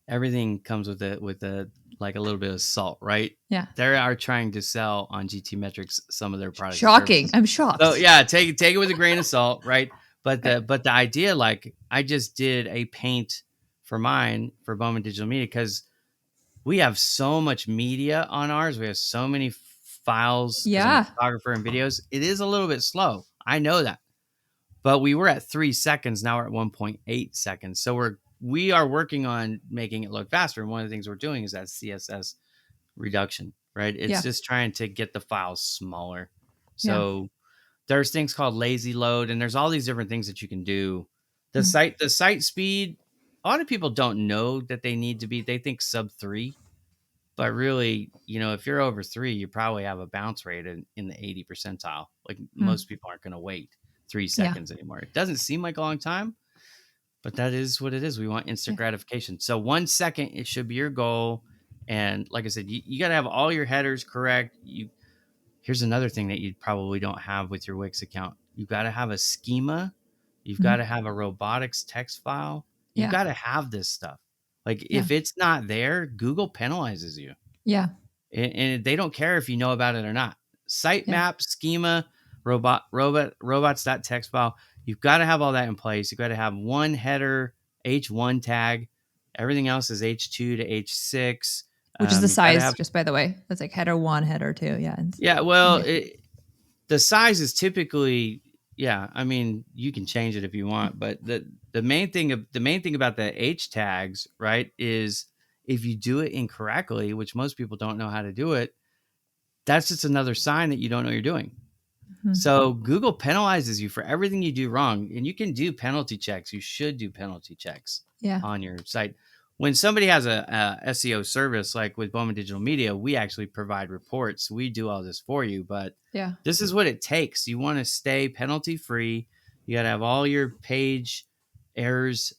[SPEAKER 2] everything comes with a like a little bit of salt, right?
[SPEAKER 1] Yeah.
[SPEAKER 2] They are trying to sell on GT Metrics some of their products and
[SPEAKER 1] Shocking.
[SPEAKER 2] services.
[SPEAKER 1] I'm
[SPEAKER 2] So
[SPEAKER 1] shocked.
[SPEAKER 2] yeah, take it with a grain of salt, right? But
[SPEAKER 1] Right.
[SPEAKER 2] the idea, like I just did a paint for mine for Bowman Digital Media because we have so much media on ours. We have so many files because I'm a
[SPEAKER 1] Yeah.
[SPEAKER 2] photographer and videos. It is a little bit slow. I know that, but we were at 3 seconds. Now we're at 1.8 seconds. So we are working on making it look faster. And one of the things we're doing is that CSS reduction, right? It's
[SPEAKER 1] Yeah.
[SPEAKER 2] just trying to get the files smaller.
[SPEAKER 1] Yeah.
[SPEAKER 2] So there's things called lazy load, and there's all these different things that you can do.
[SPEAKER 1] Mhm.
[SPEAKER 2] The site speed, a lot of people don't know that they need to be, they think sub 3, but really, if you're over 3, you probably have a bounce rate in the 80 percentile. Like
[SPEAKER 1] Hmm.
[SPEAKER 2] most people aren't going to wait three
[SPEAKER 1] Yeah.
[SPEAKER 2] seconds anymore. It doesn't seem like a long time, but that is what it is. We want instant
[SPEAKER 1] Yeah.
[SPEAKER 2] gratification. So 1 second, it should be your goal. And like I said, you got to have all your headers correct. Here's another thing that you probably don't have with your Wix account. You've got to have a schema. You've got to
[SPEAKER 1] Hmm.
[SPEAKER 2] have a robotics text file. You've
[SPEAKER 1] Yeah.
[SPEAKER 2] got to have this stuff. Like
[SPEAKER 1] Yeah.
[SPEAKER 2] if it's not there, Google penalizes you.
[SPEAKER 1] Yeah.
[SPEAKER 2] And they don't care if you know about it or not.
[SPEAKER 1] Yeah.
[SPEAKER 2] Sitemap, schema, robots.txt file. You've got to have all that in place. You've got to have one header, H1 tag. Everything else is H2 to H6.
[SPEAKER 1] Which is the
[SPEAKER 2] You've got to
[SPEAKER 1] size,
[SPEAKER 2] have,
[SPEAKER 1] just by the way. That's like header one, header two. Yeah.
[SPEAKER 2] yeah, well,
[SPEAKER 1] Yeah.
[SPEAKER 2] the size is typically, yeah, I mean, you can change it if you want, but the main thing about the H tags, right, is if you do it incorrectly, which most people don't know how to do it, that's just another sign that you don't know what you're doing.
[SPEAKER 1] Mhm.
[SPEAKER 2] So Google penalizes you for everything you do wrong, and you can do penalty checks. You should do penalty checks
[SPEAKER 1] Yeah.
[SPEAKER 2] on your site. When somebody has a SEO service like with Bowman Digital Media, we actually provide reports. We do all this for you, but
[SPEAKER 1] Yeah.
[SPEAKER 2] this is what it takes. You want to stay penalty free. You got to have all your page errors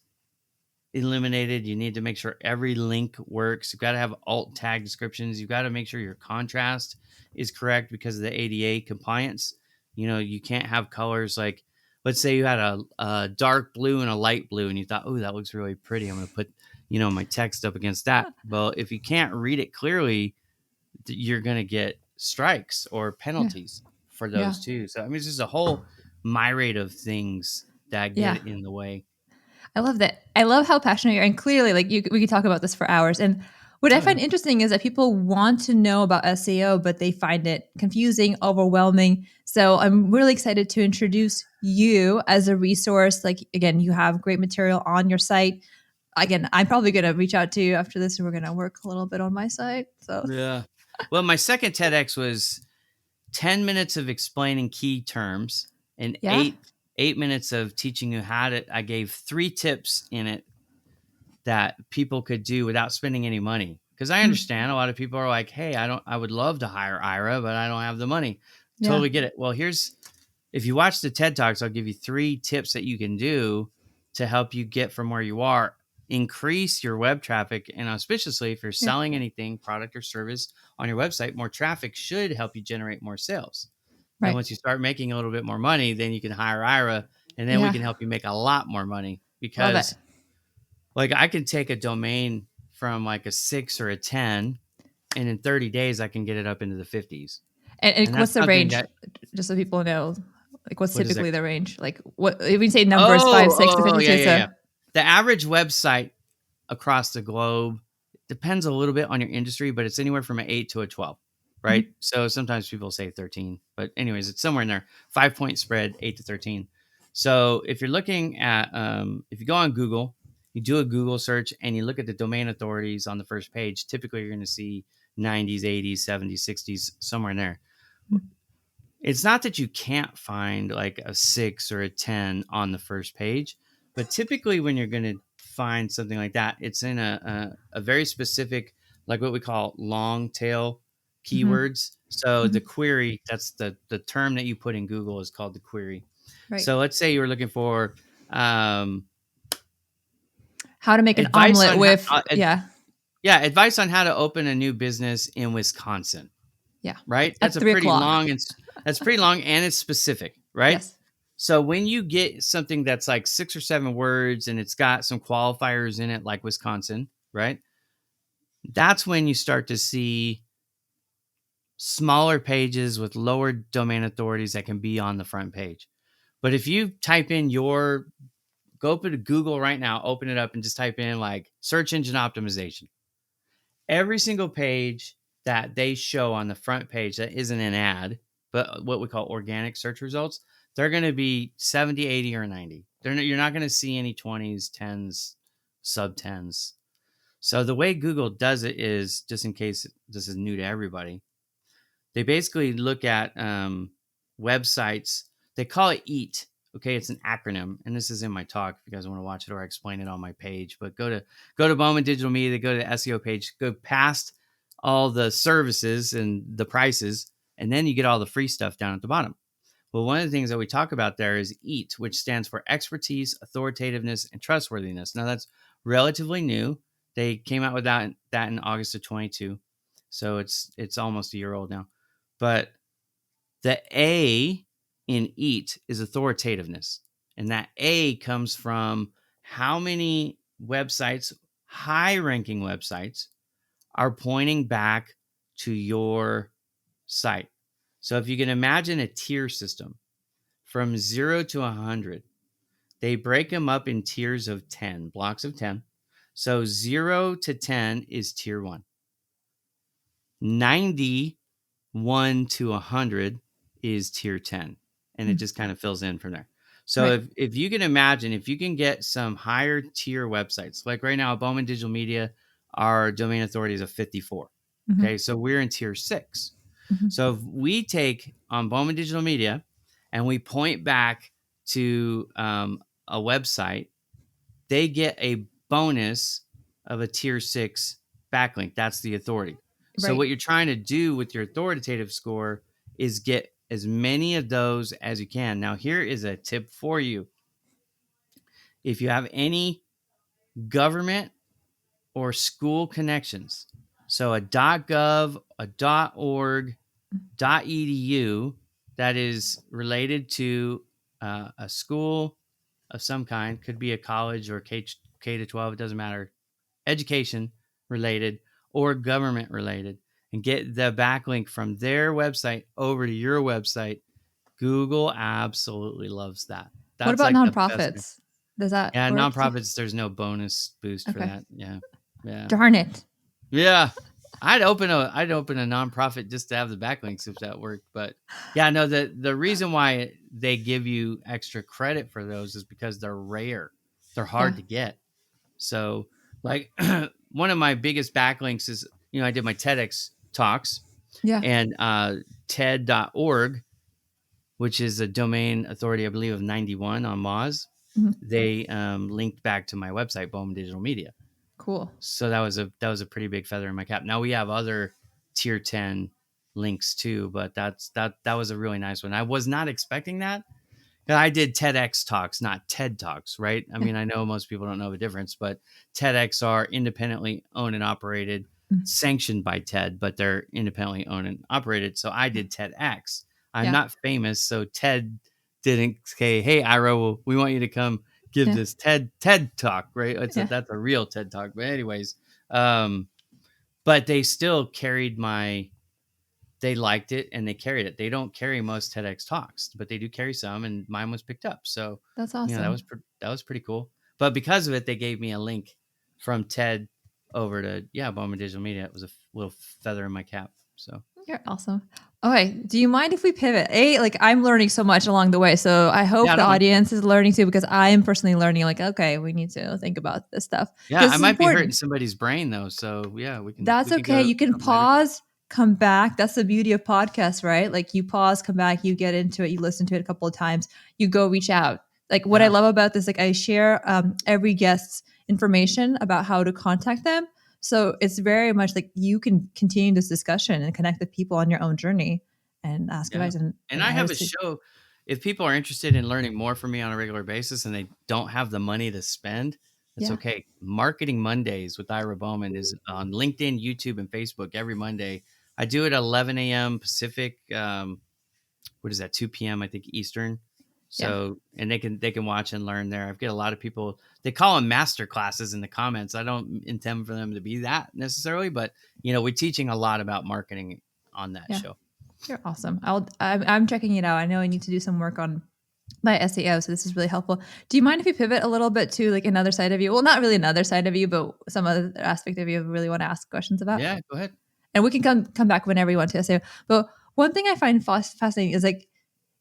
[SPEAKER 2] eliminated. You need to make sure every link works. You've got to have alt tag descriptions. You've got to make sure your contrast is correct because of the ADA compliance. You can't have colors like, let's say you had a dark blue and a light blue, and you thought, oh, that looks really pretty. I'm going to put, my text up against that. Well, if you can't read it clearly, you're going to get strikes or
[SPEAKER 1] Yeah.
[SPEAKER 2] penalties for
[SPEAKER 1] Yeah.
[SPEAKER 2] those too. So I mean, it's just a whole myriad of things that
[SPEAKER 1] Yeah.
[SPEAKER 2] get in the way.
[SPEAKER 1] I love that. I love how passionate you are. And clearly, like we could talk about this for hours. And what I
[SPEAKER 2] Oh yeah.
[SPEAKER 1] find interesting is that people want to know about SEO, but they find it confusing, overwhelming. So I'm really excited to introduce you as a resource. Like, again, you have great material on your site. Again, I'm probably going to reach out to you after this and we're going to work a little bit on my site. So,
[SPEAKER 2] Yeah. Well, my second TEDx was 10 minutes of explaining key terms and
[SPEAKER 1] yeah.
[SPEAKER 2] eight minutes of teaching you how to. I gave 3 tips in it that people could do without spending any money. Because I
[SPEAKER 1] Mm,
[SPEAKER 2] understand a lot of people are like, hey, I would love to hire Ira, but I don't have the money.
[SPEAKER 1] yeah.
[SPEAKER 2] Totally get it. Well, if you watch the TED Talks, I'll give you 3 tips that you can do to help you get from where you are, increase your web traffic. And auspiciously, if you're
[SPEAKER 1] Yeah.
[SPEAKER 2] selling anything, product or service on your website, more traffic should help you generate more sales. Then
[SPEAKER 1] Right.
[SPEAKER 2] once you start making a little bit more money, then you can hire Ira and then we
[SPEAKER 1] Yeah.
[SPEAKER 2] can help you make a lot more money
[SPEAKER 1] Love it.
[SPEAKER 2] because like I can take a domain from like a 6 or a 10 and in 30 days I can get it up into the 50s.
[SPEAKER 1] And
[SPEAKER 2] And that's
[SPEAKER 1] what's the
[SPEAKER 2] something
[SPEAKER 1] range?
[SPEAKER 2] that
[SPEAKER 1] Just so people know, like what's
[SPEAKER 2] what is that?
[SPEAKER 1] typically the range? Like what if we say numbers
[SPEAKER 2] Oh,
[SPEAKER 1] 5, 6 to
[SPEAKER 2] yeah,
[SPEAKER 1] 52?
[SPEAKER 2] yeah,
[SPEAKER 1] So
[SPEAKER 2] yeah. The average website across the globe depends a little bit on your industry, but it's anywhere from an 8 to a 12, right?
[SPEAKER 1] mhm,
[SPEAKER 2] So sometimes people say 13, but anyways, it's somewhere in there. 5 point spread, 8 to 13. So if you're looking at, if you go on Google, you do a Google search and you look at the domain authorities on the first page, typically you're going to see 90s, 80s, 70s, 60s, somewhere in there.
[SPEAKER 1] mhm,
[SPEAKER 2] It's not that you can't find like a 6 or a 10 on the first page, but typically when you're going to find something like that, it's in a very specific, like what we call long tail
[SPEAKER 1] mhm,
[SPEAKER 2] keywords. So the
[SPEAKER 1] mhm.
[SPEAKER 2] query, that's the term that you put in Google is called the query.
[SPEAKER 1] Right.
[SPEAKER 2] So let's say you were looking for um,
[SPEAKER 1] How to make an
[SPEAKER 2] advice
[SPEAKER 1] omelet
[SPEAKER 2] on how,
[SPEAKER 1] with yeah,
[SPEAKER 2] yeah, advice on how to open a new business in Wisconsin,
[SPEAKER 1] yeah.
[SPEAKER 2] right?
[SPEAKER 1] At 3 o'clock.
[SPEAKER 2] That's pretty long and it's specific, right?
[SPEAKER 1] Yes.
[SPEAKER 2] So when you get something that's like 6 or 7 words and it's got some qualifiers in it, like Wisconsin, right? That's when you start to see smaller pages with lower domain authorities that can be on the front page. But if you type in go open to Google right now, open it up and just type in like search engine optimization. Every single page that they show on the front page that isn't an ad, but what we call organic search results, they're going to be 70, 80, or 90. You're not going to see any 20s, 10s, sub 10s. So the way Google does it is, just in case this is new to everybody, they basically look at websites. They call it EAT. Okay, it's an acronym, and this is in my talk if you guys want to watch it, or I explain it on my page. But go to Bowman Digital Media, go to the SEO page, go past all the services and the prices, and then you get all the free stuff down at the bottom. Well, one of the things that we talk about there is EAT, which stands for expertise, authoritativeness, and trustworthiness. Now that's relatively new. They came out with that in August of 22, so it's almost a year old now. But the A in EAT is authoritativeness. And that A comes from how many websites, high ranking websites, are pointing back to your site. So if you can imagine a tier system from 0 to 100, they break them up in tiers of 10, blocks of 10. So 0 to 10 is tier 1. 91 to 100 is tier 10, and it
[SPEAKER 1] Mm,
[SPEAKER 2] just kind of fills in from there. So
[SPEAKER 1] right.
[SPEAKER 2] if you can imagine, if you can get some higher tier websites, like right now Bowman Digital Media, our domain authority is a 54.
[SPEAKER 1] Mhm,
[SPEAKER 2] Okay, so we're in tier 6.
[SPEAKER 1] mhm.
[SPEAKER 2] So if we take on Bowman Digital Media and we point back to a website, they get a bonus of a tier 6 backlink. That's the authority. So
[SPEAKER 1] Right.
[SPEAKER 2] what you're trying to do with your authoritative score is get as many of those as you can. Now, here is a tip for you. If you have any government or school connections, so a .gov, a .org, .edu that is related to a school of some kind, could be a college or K to 12, it doesn't matter, education related or government related, and get the backlink from their website over to your website, Google absolutely loves that.
[SPEAKER 1] What
[SPEAKER 2] That's
[SPEAKER 1] about
[SPEAKER 2] like the best.
[SPEAKER 1] nonprofits? Does that
[SPEAKER 2] Yeah,
[SPEAKER 1] work too?
[SPEAKER 2] nonprofits, there's no bonus boost for
[SPEAKER 1] Okay.
[SPEAKER 2] that. Yeah. Yeah.
[SPEAKER 1] Darn it.
[SPEAKER 2] Yeah. I'd open a nonprofit just to have the backlinks if that worked. But yeah, no, the reason why they give you extra credit for those is because they're rare. They're
[SPEAKER 1] Yeah.
[SPEAKER 2] hard to get. So like one of my biggest backlinks is, I did my TEDx talks,
[SPEAKER 1] Yeah.
[SPEAKER 2] and TED.org, which is a domain authority, I believe, of 91 on Moz.
[SPEAKER 1] Mhm.
[SPEAKER 2] They linked back to my website, Bowman Digital Media.
[SPEAKER 1] Cool.
[SPEAKER 2] So that was a pretty big feather in my cap. Now we have other tier 10 links too, but that was a really nice one. I was not expecting that. I did TEDx talks, not TED talks, right? I
[SPEAKER 1] Yeah.
[SPEAKER 2] mean, I know most people don't know the difference, but TEDx are independently owned and operated,
[SPEAKER 1] Mhm.
[SPEAKER 2] sanctioned by TED, but they're independently owned and operated. So I did TEDx. I'm
[SPEAKER 1] Yeah.
[SPEAKER 2] not famous, so TED didn't say, "Hey, Ira, we want you to come give
[SPEAKER 1] Yeah.
[SPEAKER 2] this TED talk," right?
[SPEAKER 1] Yeah.
[SPEAKER 2] That's a real TED talk. But anyways, um, but they still carried they liked it and they carried it. They don't carry most TEDx talks, but they do carry some, and mine was picked up. So,
[SPEAKER 1] That's
[SPEAKER 2] that
[SPEAKER 1] awesome.
[SPEAKER 2] was pretty cool. But because of it, they gave me a link from TED over to Bowman Digital Media. It was a little feather in my cap. So
[SPEAKER 1] You're awesome. Okay. Do you mind if we pivot? Like I'm learning so much along the way. So I hope
[SPEAKER 2] yeah, I
[SPEAKER 1] the
[SPEAKER 2] don't mind.
[SPEAKER 1] audience is learning too, because I am personally learning like, okay, we need to think about this stuff
[SPEAKER 2] Yeah,
[SPEAKER 1] because
[SPEAKER 2] I
[SPEAKER 1] it's
[SPEAKER 2] might be hurting
[SPEAKER 1] important.
[SPEAKER 2] somebody's brain though. So yeah, we
[SPEAKER 1] That's
[SPEAKER 2] could
[SPEAKER 1] okay.
[SPEAKER 2] go
[SPEAKER 1] You can
[SPEAKER 2] something later.
[SPEAKER 1] pause, come back. That's the beauty of podcasts, right? Like you pause, come back, you get into it, you listen to it a couple of times, you go reach out. Like what I
[SPEAKER 2] Yeah,
[SPEAKER 1] love about this, like I share every guest's information about how to contact them. So it's very much like you can continue this discussion and connect with people on your own journey and ask
[SPEAKER 2] yeah.
[SPEAKER 1] advice. And,
[SPEAKER 2] And
[SPEAKER 1] and
[SPEAKER 2] I
[SPEAKER 1] I
[SPEAKER 2] have a
[SPEAKER 1] was,
[SPEAKER 2] show. If people are interested in learning more from me on a regular basis and they don't have the money to spend, that's
[SPEAKER 1] yeah,
[SPEAKER 2] okay. Marketing Mondays with Ira Bowman is on LinkedIn, YouTube, and Facebook every Monday. I do it at 11 a.m. Pacific. What is that? 2 p.m. I think Eastern.
[SPEAKER 1] yeah,
[SPEAKER 2] So, and they can watch and learn there. I've got a lot of people. They call them master classes in the comments. I don't intend for them to be that necessarily, but we're teaching a lot about marketing on that
[SPEAKER 1] yeah.
[SPEAKER 2] show.
[SPEAKER 1] You're awesome. I'm checking it out. I know I need to do some work on my SEO. So this is really helpful. Do you mind if we pivot a little bit to like another side of you? Well, not really another side of you, but some other aspect of you we really want to ask questions about.
[SPEAKER 2] Yeah, go ahead.
[SPEAKER 1] And we can come back whenever you want to SEO. But one thing I find fascinating is like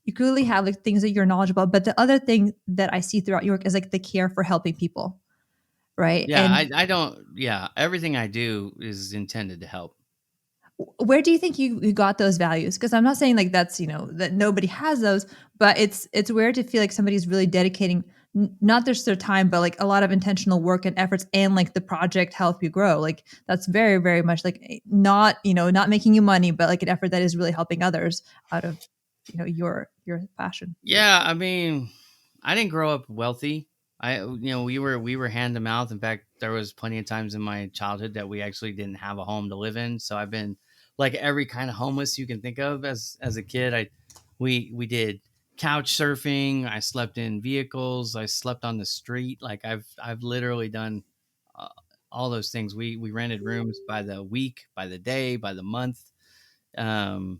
[SPEAKER 1] you clearly have like things that you're knowledgeable about, but the other thing that I see throughout your work is like the care for helping people, right?
[SPEAKER 2] Yeah,
[SPEAKER 1] And
[SPEAKER 2] I don't. Yeah, everything I do is intended to help.
[SPEAKER 1] where do you think you got those values? Because I'm not saying like that's that nobody has those, but it's weird to feel like somebody's really dedicating not just their time, but like a lot of intentional work and efforts, and like the project help you grow. Like that's very very much like not not making you money, but like an effort that is really helping others out of your passion.
[SPEAKER 2] Yeah, I mean, I didn't grow up wealthy. We were hand to mouth. In fact, there was plenty of times in my childhood that we actually didn't have a home to live in. So I've been like every kind of homeless you can think of as a kid. We did couch surfing. I slept in vehicles. I slept on the street. Like I've literally done uh, all those things. We rented rooms by the week, by the day, by the month. Um,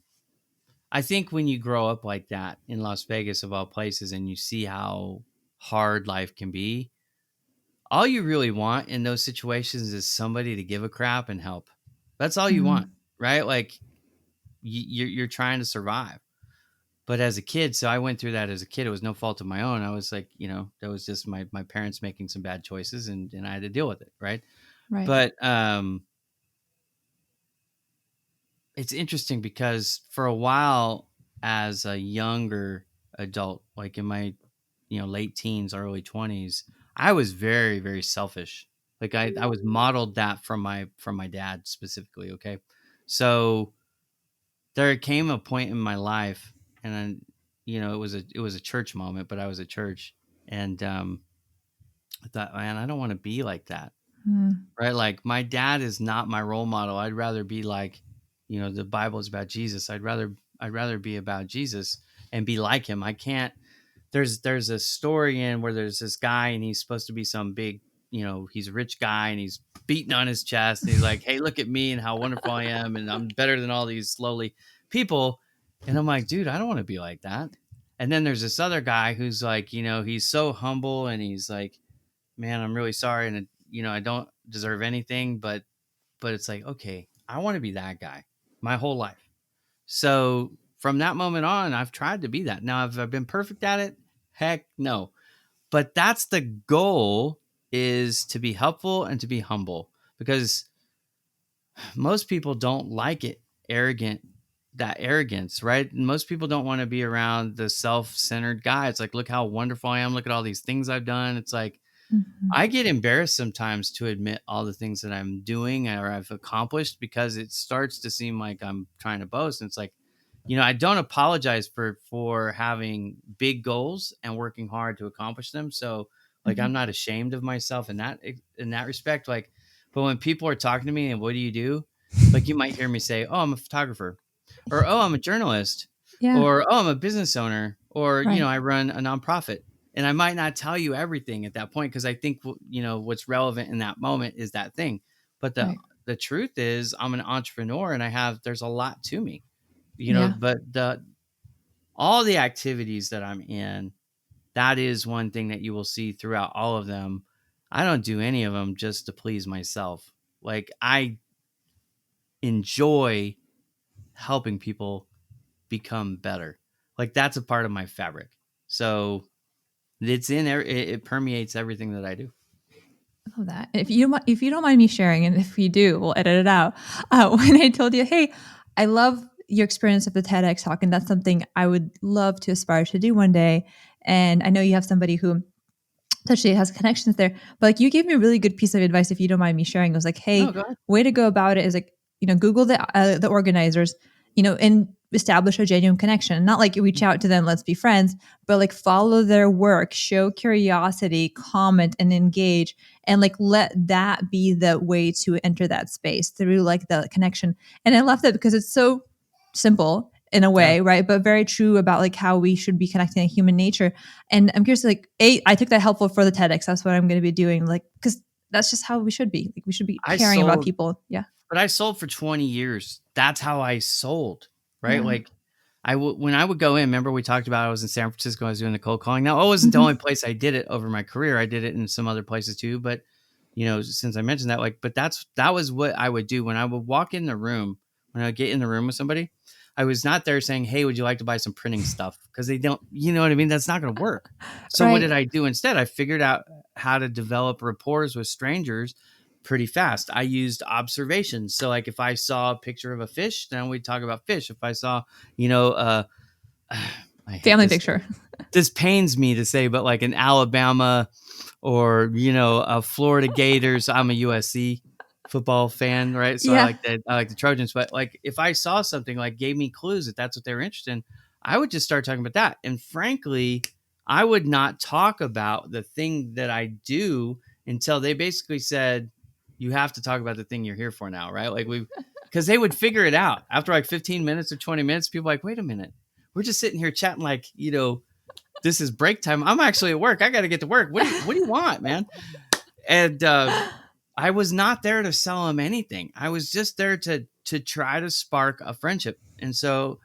[SPEAKER 2] I think when you grow up like that in Las Vegas, of all places, and you see how hard life can be, all you really want in those situations is somebody to give a crap and help. That's all you want,
[SPEAKER 1] Mm,
[SPEAKER 2] right? Like you're trying to survive. But as a kid, so I went through that as a kid. It was no fault of my own. I was like, that was just my parents making some bad choices, and I had to deal with it, right?
[SPEAKER 1] right.
[SPEAKER 2] But it's interesting because for a while, as a younger adult, like in my late teens, early 20s, I was very very selfish. Like I was modeled that from my dad specifically. Okay, so there came a point in my life, and then it was a church moment, but I was at church, and I thought, man, I don't want to be like that,
[SPEAKER 1] Mm,
[SPEAKER 2] right? Like my dad is not my role model. I'd rather be like, the Bible is about Jesus. I'd rather be about Jesus and be like him. I can't. There's a story in where there's this guy and he's supposed to be some big he's a rich guy and he's beating on his chest and he's like, hey, look at me and how wonderful I am and I'm better than all these lowly people. And I'm like, dude, I don't want to be like that. And then there's this other guy who's like, he's so humble and he's like, man, I'm really sorry and I don't deserve anything, but it's like, okay, I want to be that guy my whole life. So from that moment on, I've tried to be that. Now, have I been perfect at it? Heck no. But that's the goal, is to be helpful and to be humble, because most people don't like it that arrogance, right? Most people don't want to be around the self-centered guy. It's like, look how wonderful I am. Look at all these things I've done. It's like,
[SPEAKER 1] Mhm.
[SPEAKER 2] I get embarrassed sometimes to admit all the things that I'm doing or I've accomplished, because it starts to seem like I'm trying to boast. And it's like, I don't apologize for having big goals and working hard to accomplish them. So like,
[SPEAKER 1] Mhm.
[SPEAKER 2] I'm not ashamed of myself in that respect. Like, but when people are talking to me and what do you do? Like, you might hear me say, oh, I'm a photographer, or, oh, I'm a journalist,
[SPEAKER 1] Yeah.
[SPEAKER 2] or, oh, I'm a business owner, or,
[SPEAKER 1] Right.
[SPEAKER 2] I run a nonprofit. And I might not tell you everything at that point, because I think, what's relevant in that moment is that thing. But the
[SPEAKER 1] Right.
[SPEAKER 2] the truth is, I'm an entrepreneur and there's a lot to me,
[SPEAKER 1] Yeah.
[SPEAKER 2] but all the activities that I'm in, that is one thing that you will see throughout all of them. I don't do any of them just to please myself. Like, I enjoy helping people become better. Like, that's a part of my fabric. So it permeates everything that I do.
[SPEAKER 1] I love that. If you don't mind me sharing, and if you do, we'll edit it out. When I told you, hey, I love your experience of the TEDx talk, and that's something I would love to aspire to do one day. And I know you have somebody who especially has connections there. But like you gave me a really good piece of advice, if you don't mind me sharing. It was like,
[SPEAKER 2] No,
[SPEAKER 1] hey,
[SPEAKER 2] go ahead.
[SPEAKER 1] way to go about it is like, Google the organizers, and establish a genuine connection. Not like reach out to them, let's be friends, but like follow their work, show curiosity, comment and engage, and like let that be the way to enter that space through like the connection. And I love that because it's so simple in a
[SPEAKER 2] Yeah.
[SPEAKER 1] way, right? But very true about like how we should be connecting in human nature. And I'm curious, like, I took that helpful for the TEDx. That's what I'm going to be doing, like, because that's just how we should be. Like, we should be
[SPEAKER 2] I
[SPEAKER 1] caring about
[SPEAKER 2] sold
[SPEAKER 1] people. Yeah,
[SPEAKER 2] But I sold for 20 years. That's how I sold, right?
[SPEAKER 1] yeah,
[SPEAKER 2] Like, when I would go in, remember we talked about, I was in San Francisco, I was doing the cold calling. Now, it wasn't the
[SPEAKER 1] hmm
[SPEAKER 2] only place I did it over my career. I did it in some other places too. But, since I mentioned that, like, but that was what I would do when I would walk in the room, when I would get in the room with somebody. I was not there saying, hey, would you like to buy some printing stuff? Because they don't, you know what I mean? That's not going to work. So what
[SPEAKER 1] right.
[SPEAKER 2] did I do instead? I figured out how to develop rapport with strangers pretty fast. I used observations. So like, if I saw a picture of a fish, then we'd talk about fish. If I saw, you know, I hate
[SPEAKER 1] Family
[SPEAKER 2] this.
[SPEAKER 1] picture.
[SPEAKER 2] This pains me to say, but like an Alabama or, a Florida Gators. I'm a USC football fan, right? So
[SPEAKER 1] Yeah.
[SPEAKER 2] I like the Trojans. But like, if I saw something like gave me clues that that's what they were interested in, I would just start talking about that. And frankly, I would not talk about the thing that I do until they basically said, you have to talk about the thing you're here for now, right? Like, because they would figure it out after like 15 minutes or 20 minutes. People are like, wait a minute, we're just sitting here chatting like, this is break time. I'm actually at work. I got to get to work. What do you want, man? And I was not there to sell them anything. I was just there to try to spark a friendship. And so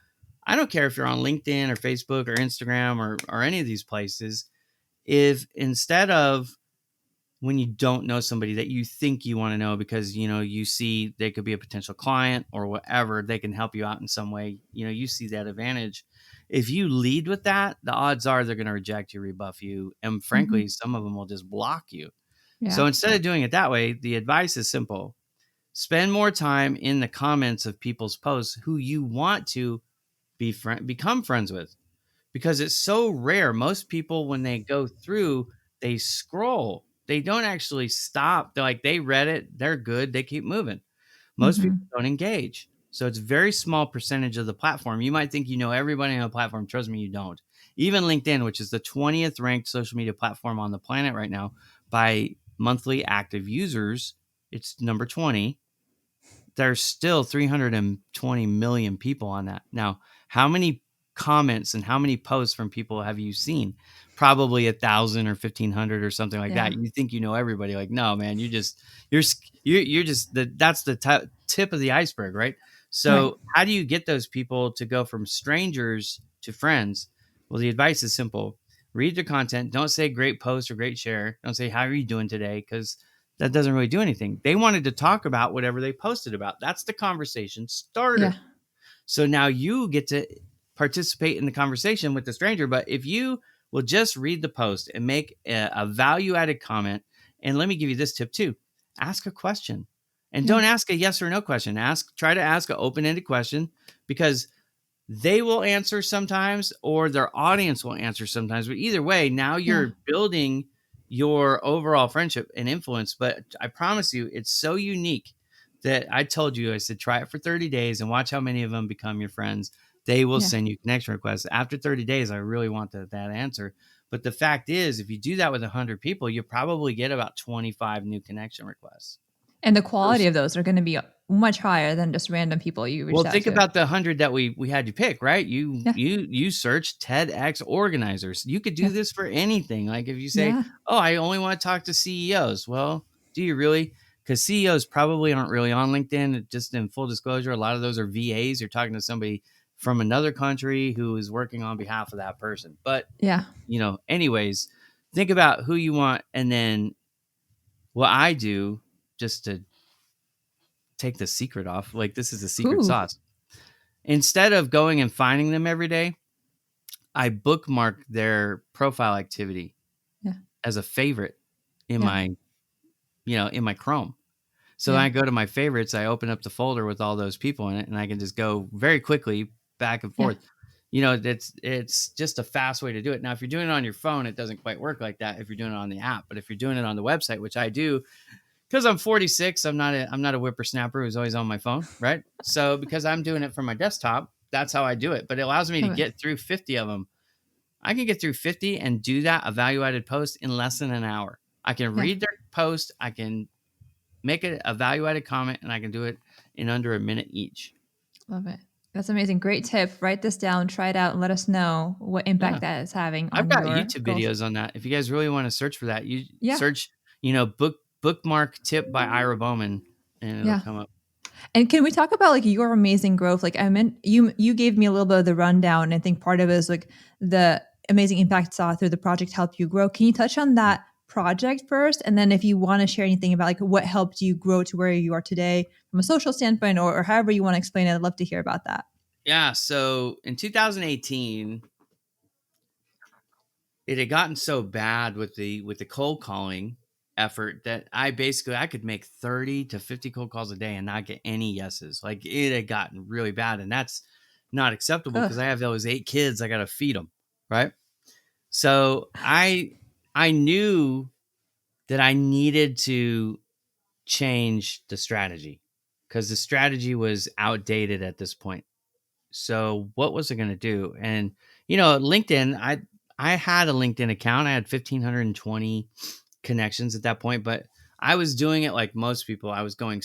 [SPEAKER 2] I don't care if you're on LinkedIn or Facebook or Instagram or any of these places. If instead of, when you don't know somebody that you think you want to know because you see they could be a potential client or whatever, they can help you out in some way, you see that advantage. If you lead with that, the odds are they're going to reject you, rebuff you, and
[SPEAKER 1] hmm
[SPEAKER 2] frankly some of them will just block you.
[SPEAKER 1] Yeah.
[SPEAKER 2] So instead of doing it that way, the advice is simple: spend more time in the comments of people's posts who you want to become friends with, because it's so rare. Most people, when they go through, they scroll. They don't actually stop. They're like, they read it, they're good, they keep moving. Most people
[SPEAKER 1] hmm
[SPEAKER 2] don't engage. So it's a very small percentage of the platform. You might think you know everybody on the platform. Trust me, you don't. Even LinkedIn, which is the 20th ranked social media platform on the planet right now by monthly active users, it's number 20. There's still 320 million people on that. Now, how many comments and how many posts from people have you seen? Probably 1,000 or 1,500 or something like
[SPEAKER 1] Yeah.
[SPEAKER 2] that. You think you know everybody? Like, no, man, you're just that's the tip of the iceberg, right?
[SPEAKER 1] Right.
[SPEAKER 2] So how do you get those people to go from strangers to friends? Well, the advice is simple: read their content. Don't say great post or great share. Don't say how are you doing today, because that doesn't really do anything. They wanted to talk about whatever they posted about. That's the conversation
[SPEAKER 1] Yeah.
[SPEAKER 2] starter. So now you get to participate in the conversation with the stranger. But if you will just read the post and make a value added comment, and let me give you this tip too: ask a question, and
[SPEAKER 1] Yeah.
[SPEAKER 2] don't ask a yes or no question. Try to ask an open ended question, because they will answer sometimes or their audience will answer sometimes. But either way, now
[SPEAKER 1] Yeah.
[SPEAKER 2] you're building your overall friendship and influence. But I promise you, it's so unique that I told you, I said, try it for 30 days and watch how many of them become your friends. They will
[SPEAKER 1] Yeah.
[SPEAKER 2] send you connection requests. After 30 days, I really want that answer. But the fact is, if you do that with 100 people, you probably get about 25 new connection requests.
[SPEAKER 1] And the quality of those are going to be much higher than just random people you
[SPEAKER 2] Well,
[SPEAKER 1] reached out
[SPEAKER 2] think
[SPEAKER 1] to.
[SPEAKER 2] about the 100 that we had you pick, right? You
[SPEAKER 1] Yeah.
[SPEAKER 2] you you search TEDx organizers. You could do
[SPEAKER 1] Yeah.
[SPEAKER 2] this for anything. Like if you say,
[SPEAKER 1] Yeah.
[SPEAKER 2] "Oh, I only want to talk to CEOs." Well, do you really? Because CEOs probably aren't really on LinkedIn. Just in full disclosure, a lot of those are VAs. You're talking to somebody from another country who is working on behalf of that person. But
[SPEAKER 1] Yeah.
[SPEAKER 2] anyways, think about who you want, and then what I do, just to take the secret off. Like this is the secret
[SPEAKER 1] Ooh.
[SPEAKER 2] sauce. Instead of going and finding them every day, I bookmark their profile activity
[SPEAKER 1] Yeah.
[SPEAKER 2] as a favorite in
[SPEAKER 1] Yeah.
[SPEAKER 2] my Chrome. So when
[SPEAKER 1] Yeah.
[SPEAKER 2] I go to my favorites, I open up the folder with all those people in it, and I can just go very quickly back and
[SPEAKER 1] Yeah.
[SPEAKER 2] forth. It's just a fast way to do it. Now, if you're doing it on your phone, it doesn't quite work like that if you're doing it on the app. But if you're doing it on the website, which I do, because I'm 46, I'm not a whippersnapper who's always on my phone, right? So because I'm doing it from my desktop, that's how I do it. But it allows me to
[SPEAKER 1] Love it.
[SPEAKER 2] get through 50 of them. I can get through 50 and do that a value added post in less than an hour. I can
[SPEAKER 1] Yeah.
[SPEAKER 2] read their post, I can make a value added comment, and I can do it in under a minute each.
[SPEAKER 1] Love it. That's amazing. Great tip. Write this down, try it out, and let us know what
[SPEAKER 2] Yeah.
[SPEAKER 1] impact that is having
[SPEAKER 2] I've
[SPEAKER 1] on
[SPEAKER 2] got
[SPEAKER 1] your
[SPEAKER 2] YouTube
[SPEAKER 1] goals.
[SPEAKER 2] videos on that. If you guys really want to search for that, you
[SPEAKER 1] Yeah.
[SPEAKER 2] search, bookmark tip by Ira Bowman, and it'll
[SPEAKER 1] Yeah.
[SPEAKER 2] come up.
[SPEAKER 1] And can we talk about like your amazing growth? Like I meant you gave me a little bit of the rundown. And I think part of it is like the amazing impact saw through the project helped you grow. Can you touch on
[SPEAKER 2] Yeah.
[SPEAKER 1] that project first? And then if you want to share anything about like what helped you grow to where you are today from a social standpoint or however you want to explain it, I'd love to hear about that.
[SPEAKER 2] Yeah. So in 2018, it had gotten so bad with the cold calling effort that I could make 30 to 50 cold calls a day and not get any yeses. Like it had gotten really bad, and that's not acceptable
[SPEAKER 1] Ugh.
[SPEAKER 2] because I have those 8 kids. I got to feed them. Right. So I knew that I needed to change the strategy because the strategy was outdated at this point. So what was I going to do? And LinkedIn, I had a LinkedIn account. I had 1,520 connections at that point, but I was doing it like most people. I was going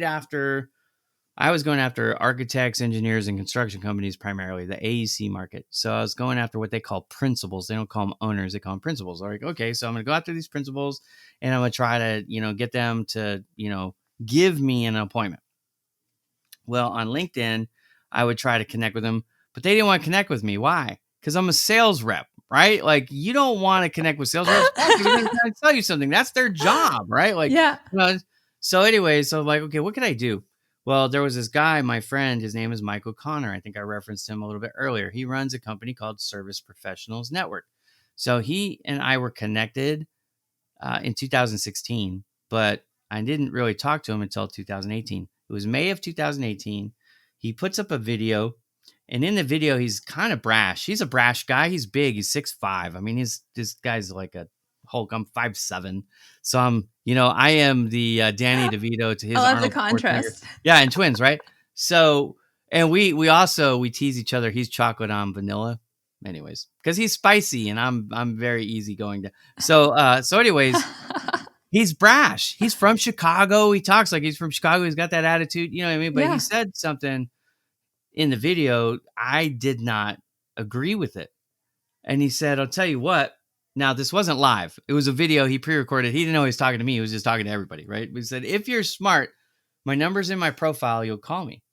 [SPEAKER 2] after architects, engineers, and construction companies, primarily the AEC market. So I was going after what they call principals. They don't call them owners; they call them principals. Like, okay, so I'm going to go after these principals, and I'm going to try to, get them to, give me an appointment. Well, on LinkedIn, I would try to connect with them, but they didn't want to connect with me. Why? Because I'm a sales rep, right? Like, you don't want to connect with sales reps. Why? Because they're going to try to tell you something. That's their job, right? Like,
[SPEAKER 1] Yeah.
[SPEAKER 2] so anyway, so I'm like, okay, what can I do? Well, there was this guy, my friend, his name is Michael Connor. I think I referenced him a little bit earlier. He runs a company called Service Professionals Network. So he and I were connected in 2016, but I didn't really talk to him until 2018. It was May of 2018. He puts up a video, and in the video, he's kind of brash. He's a brash guy. He's big. He's 6'5". I mean, this guy's like a Hulk. I'm 5'7". So I am the Danny DeVito to
[SPEAKER 1] I
[SPEAKER 2] his
[SPEAKER 1] love the
[SPEAKER 2] Arnold Schwarzenegger.
[SPEAKER 1] contrast.
[SPEAKER 2] Yeah, and twins, right? So, and we tease each other. He's chocolate on vanilla, anyways, because he's spicy and I'm very easygoing. So anyways, he's brash. He's from Chicago. He talks like he's from Chicago. He's got that attitude, you know what I mean? But he
[SPEAKER 1] Yeah.
[SPEAKER 2] said something in the video I did not agree with it. And he said, I'll tell you what. Now, this wasn't live. It was a video he pre-recorded. He didn't know he was talking to me. He was just talking to everybody, right? He said, if you're smart, my number's in my profile. You'll call me.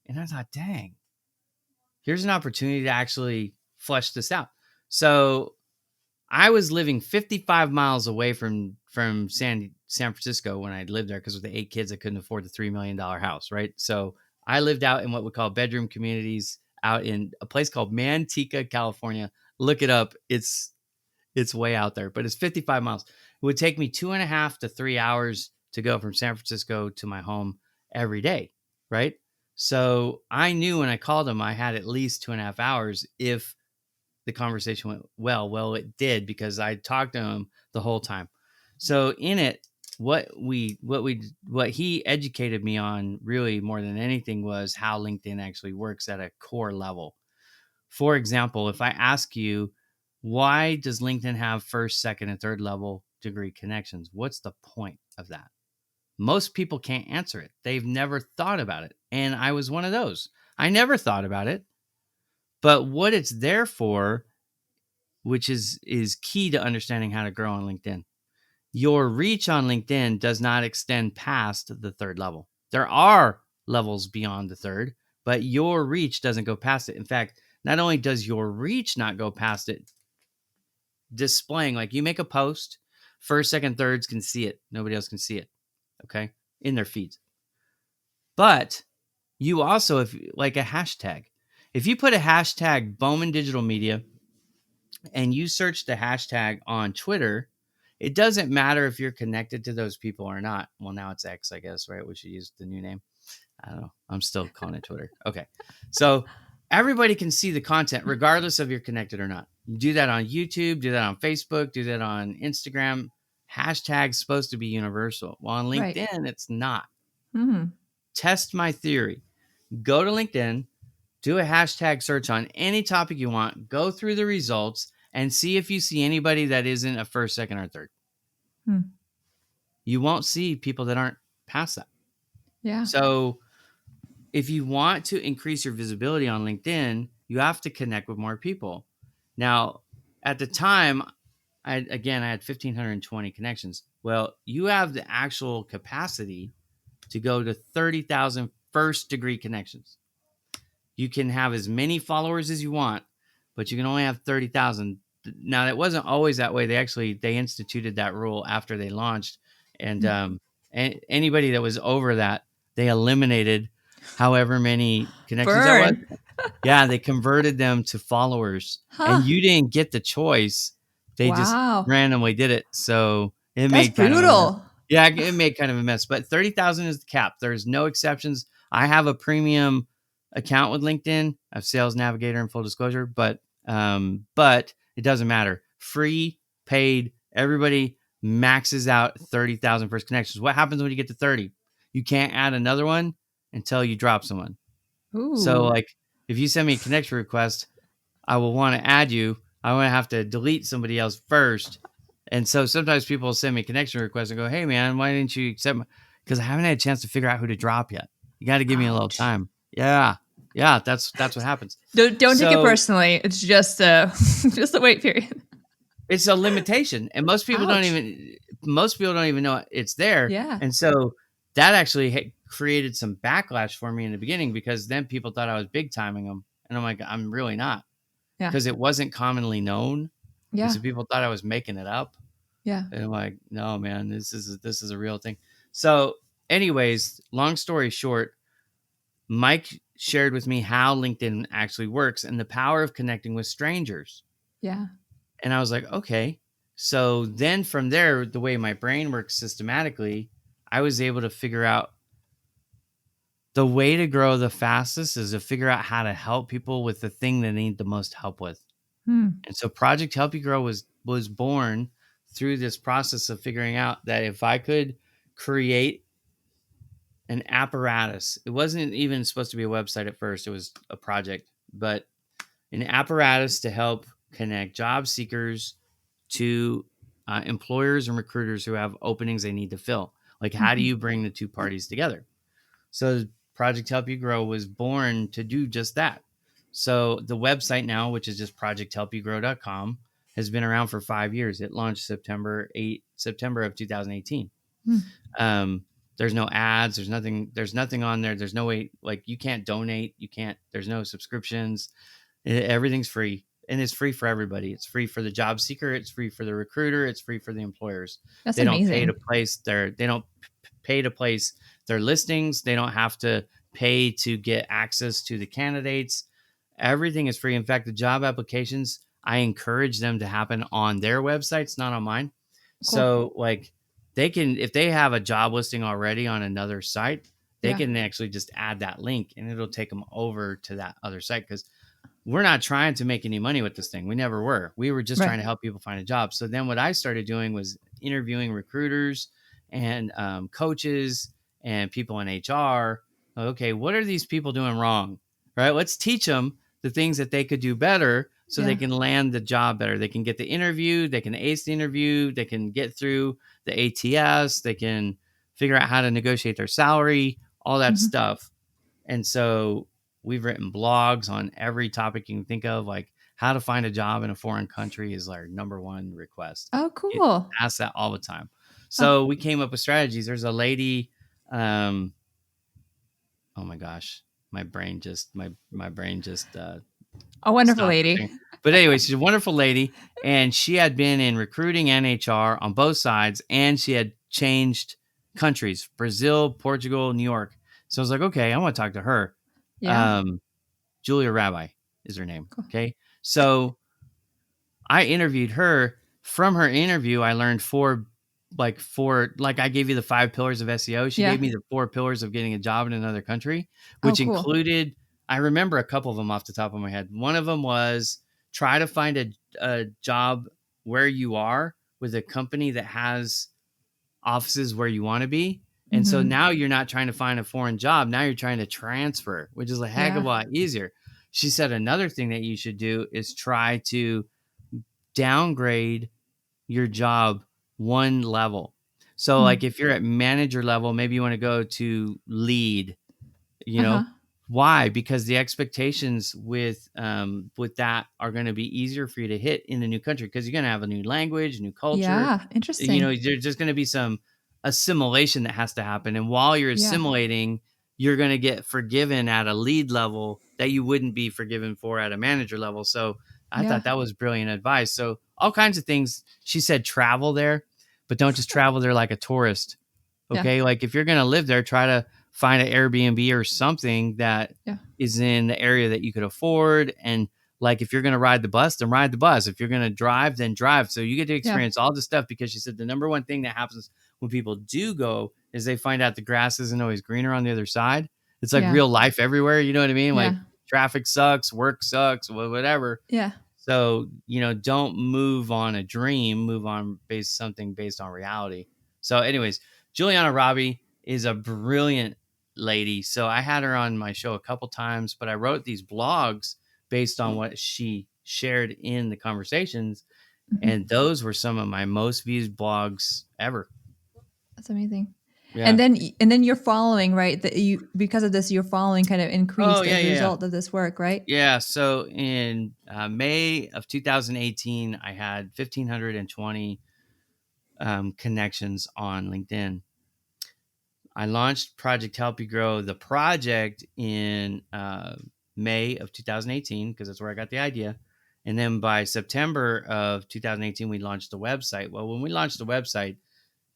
[SPEAKER 2] And I thought, dang, here's an opportunity to actually flesh this out. So I was living 55 miles away from San Francisco when I lived there, because with the 8 kids, I couldn't afford the $3 million house, right? So I lived out in what we call bedroom communities out in a place called Manteca, California. Look it up. It's way out there, but it's 55 miles. It would take me 2.5 to 3 hours to go from San Francisco to my home every day, right? So I knew when I called him, I had at least 2.5 hours if the conversation went well. Well, it did, because I talked to him the whole time. So in it, what he educated me on really more than anything was how LinkedIn actually works at a core level. For example, if I ask you, why does LinkedIn have first, second, and third level degree connections? What's the point of that? Most people can't answer it. They've never thought about it. And I was one of those. I never thought about it. But what it's there for, which is key to understanding how to grow on LinkedIn. Your reach on LinkedIn does not extend past the third level. There are levels beyond the third, but your reach doesn't go past it. In fact, not only does your reach not go past it, displaying, like, you make a post, first, second, thirds can see it. Nobody else can see it, okay, in their feeds. But you also, if like a hashtag, if you put a hashtag Bowman Digital Media and you search the hashtag on Twitter, it doesn't matter if you're connected to those people or not. Well, now it's X, I guess, right? We should use the new name. I don't know. I'm still calling it Twitter. Okay. So everybody can see the content regardless of you're connected or not. You do that on YouTube, do that on Facebook, do that on Instagram. Hashtag's supposed to be universal. Well, on LinkedIn, It's not.
[SPEAKER 1] Mm-hmm.
[SPEAKER 2] Test my theory. Go to LinkedIn, do a hashtag search on any topic you want, go through the results, and see if you see anybody that isn't a first, second, or third. You won't see people that aren't past that.
[SPEAKER 1] Yeah.
[SPEAKER 2] So if you want to increase your visibility on LinkedIn, you have to connect with more people. Now, at the time, I had 1,520 connections. Well, you have the actual capacity to go to 30,000 first degree connections. You can have as many followers as you want, but you can only have 30,000. Now, that wasn't always that way. They instituted that rule after they launched, and anybody that was over that, they eliminated however many connections that was.
[SPEAKER 1] Burn.
[SPEAKER 2] Yeah, they converted them to followers, and
[SPEAKER 1] Huh.
[SPEAKER 2] you didn't get the choice. They just
[SPEAKER 1] Wow.
[SPEAKER 2] randomly did it, so it
[SPEAKER 1] That's
[SPEAKER 2] made kind of a mess.
[SPEAKER 1] brutal.
[SPEAKER 2] Yeah, it made kind of a mess. But 30,000 is the cap. There's no exceptions. I have a premium account with LinkedIn. I have Sales Navigator and full disclosure, but it doesn't matter. Free, paid, everybody maxes out 30,000 first connections. What happens when you get to 30? You can't add another one until you drop someone. So,
[SPEAKER 1] Ooh.
[SPEAKER 2] like, if you send me a connection request, I will want to add you. I want to have to delete somebody else first. And so sometimes people send me a connection request and go, "Hey man, why didn't you accept?" Because I haven't had a chance to figure out who to drop yet. You got to give me a little
[SPEAKER 1] Ouch.
[SPEAKER 2] time. Yeah, that's what happens.
[SPEAKER 1] Don't take it
[SPEAKER 2] So
[SPEAKER 1] personally. It's just just a wait period.
[SPEAKER 2] it's a limitation, and most people don't
[SPEAKER 1] Ouch.
[SPEAKER 2] even know it's there.
[SPEAKER 1] Yeah.
[SPEAKER 2] And so that actually created some backlash for me in the beginning, because then people thought I was big timing them, and I'm like, I'm really not,
[SPEAKER 1] Yeah.
[SPEAKER 2] because it wasn't commonly known. And
[SPEAKER 1] Yeah.
[SPEAKER 2] so people thought I was making it up.
[SPEAKER 1] Yeah.
[SPEAKER 2] And I'm like, no, man, this is a real thing. So, anyways, long story short, Mike shared with me how LinkedIn actually works and the power of connecting with strangers.
[SPEAKER 1] Yeah.
[SPEAKER 2] And I was like, okay. So then from there, the way my brain works systematically, I was able to figure out the way to grow the fastest is to figure out how to help people with the thing they need the most help with.
[SPEAKER 1] Hmm.
[SPEAKER 2] And so Project Help You Grow was born through this process of figuring out that if I could create an apparatus, it wasn't even supposed to be a website at first, it was a project, but an apparatus to help connect job seekers to employers and recruiters who have openings they need to fill. Like, how do
[SPEAKER 1] Mhm.
[SPEAKER 2] you bring the two parties together? So Project Help You Grow was born to do just that. So the website now, which is just projecthelpyougrow.com, has been around for 5 years. It launched September of 2018.
[SPEAKER 1] Hmm.
[SPEAKER 2] There's no ads. There's nothing on there. There's no way, like, you can't donate. There's no subscriptions. Everything's free, and it's free for everybody. It's free for the job seeker. It's free for the recruiter. It's free for the employers.
[SPEAKER 1] That's
[SPEAKER 2] They don't pay to
[SPEAKER 1] amazing.
[SPEAKER 2] place their listings. They don't have to pay to get access to the candidates. Everything is free. In fact, the job applications, I encourage them to happen on their websites, not on mine.
[SPEAKER 1] Cool.
[SPEAKER 2] So, like, they can, if they have a job listing already on another site, they
[SPEAKER 1] Yeah.
[SPEAKER 2] can actually just add that link and it'll take them over to that other site, because we're not trying to make any money with this thing. We never were. We were just
[SPEAKER 1] Right.
[SPEAKER 2] trying to help people find a job. So then what I started doing was interviewing recruiters and coaches and people in HR. Okay, what are these people doing wrong? Right? Let's teach them the things that they could do better so they
[SPEAKER 1] Yeah.
[SPEAKER 2] can land the job better. They can get the interview, they can ace the interview, they can get through the ATS, they can figure out how to negotiate their salary, all that
[SPEAKER 1] Hmm.
[SPEAKER 2] stuff. And so we've written blogs on every topic you can think of, like how to find a job in a foreign country is our number one request.
[SPEAKER 1] Oh,
[SPEAKER 2] It
[SPEAKER 1] cool.
[SPEAKER 2] asks that all the time.
[SPEAKER 1] Huh.
[SPEAKER 2] So we came up with strategies. There's a lady, um, oh my gosh, my brain just
[SPEAKER 1] A wonderful
[SPEAKER 2] stopped
[SPEAKER 1] lady.
[SPEAKER 2] working. But anyway, she's a wonderful lady, and she had been in recruiting and HR on both sides, and she had changed countries: Brazil, Portugal, New York. So I was like, okay, I want to talk to her.
[SPEAKER 1] Yeah.
[SPEAKER 2] Um, Julia Rabbi is her name.
[SPEAKER 1] Cool.
[SPEAKER 2] Okay. So I interviewed her. From her interview, I learned like I gave you the 5 pillars of SEO. She
[SPEAKER 1] Yeah.
[SPEAKER 2] gave me the 4 pillars of getting a job in another country,
[SPEAKER 1] Oh,
[SPEAKER 2] which
[SPEAKER 1] cool.
[SPEAKER 2] included, I remember a couple of them off the top of my head. One of them was try to find a job where you are with a company that has offices where you want to be. And so
[SPEAKER 1] Hmm.
[SPEAKER 2] now you're not trying to find a foreign job. Now you're trying to transfer, which is a heck of
[SPEAKER 1] Yeah.
[SPEAKER 2] a lot easier. She said another thing that you should do is try to downgrade your job one level. So,
[SPEAKER 1] Hmm.
[SPEAKER 2] like, if you're at manager level, maybe you want to go to lead, you
[SPEAKER 1] Uh-huh.
[SPEAKER 2] know. Why? Because the expectations with that are going to be easier for you to hit in the new country, because you're going to have a new language, new culture.
[SPEAKER 1] Yeah. Interesting.
[SPEAKER 2] There's just going to be some assimilation that has to happen, and while you're
[SPEAKER 1] Yeah.
[SPEAKER 2] assimilating, you're going to get forgiven at a lead level that you wouldn't be forgiven for at a manager level. So I
[SPEAKER 1] Yeah.
[SPEAKER 2] thought that was brilliant advice. So all kinds of things. She said travel there, but don't just travel there like a tourist.
[SPEAKER 1] Yeah.
[SPEAKER 2] Okay. Like, if you're going to live there, try to find an Airbnb or something that
[SPEAKER 1] Yeah.
[SPEAKER 2] is in the area that you could afford. And like, if you're going to ride the bus, then ride the bus. If you're going to drive, then drive. So you get to
[SPEAKER 1] Yeah.
[SPEAKER 2] experience all the stuff, because she said the number one thing that happens when people do go is they find out the grass isn't always greener on the other side. It's like
[SPEAKER 1] Yeah.
[SPEAKER 2] real life everywhere. You know what I mean? Like,
[SPEAKER 1] Yeah.
[SPEAKER 2] traffic sucks, work sucks, whatever.
[SPEAKER 1] Yeah.
[SPEAKER 2] So, don't move on a dream, move on something based on reality. So, anyways, Juliana Robbie is a brilliant lady. So I had her on my show a couple times, but I wrote these blogs based on what she shared in the conversations.
[SPEAKER 1] Hmm.
[SPEAKER 2] And those were some of my most viewed blogs ever.
[SPEAKER 1] That's amazing.
[SPEAKER 2] Yeah.
[SPEAKER 1] And then your following, right? That you, because of this, your following kind of
[SPEAKER 2] Oh,
[SPEAKER 1] increased
[SPEAKER 2] yeah,
[SPEAKER 1] as a
[SPEAKER 2] yeah, yeah.
[SPEAKER 1] result of this work, right?
[SPEAKER 2] Yeah. So in May of 2018, I had 1,520 connections on LinkedIn. I launched Project Help You Grow, the project, in May of 2018, because that's where I got the idea. And then by September of 2018, we launched the website. Well, when we launched the website,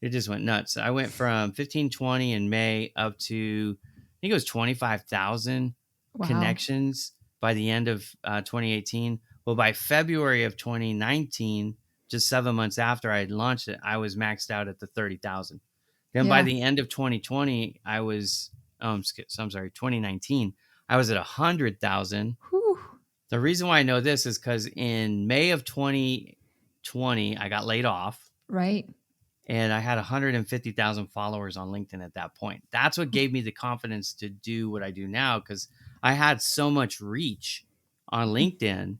[SPEAKER 2] it just went nuts. I went from 1520 in May up to, I think it was 25,000
[SPEAKER 1] Wow.
[SPEAKER 2] connections by the end of 2018. Well, by February of 2019, just 7 months after I had launched it, I was maxed out at the 30,000. Then by
[SPEAKER 1] Yeah.
[SPEAKER 2] the end of 2020, I was, I'm sorry, 2019, I was at 100,000.
[SPEAKER 1] Whew.
[SPEAKER 2] The reason why I know this is because in May of 2020, I got laid off,
[SPEAKER 1] Right.
[SPEAKER 2] and I had 150,000 followers on LinkedIn at that point. That's what gave me the confidence to do what I do now, because I had so much reach on LinkedIn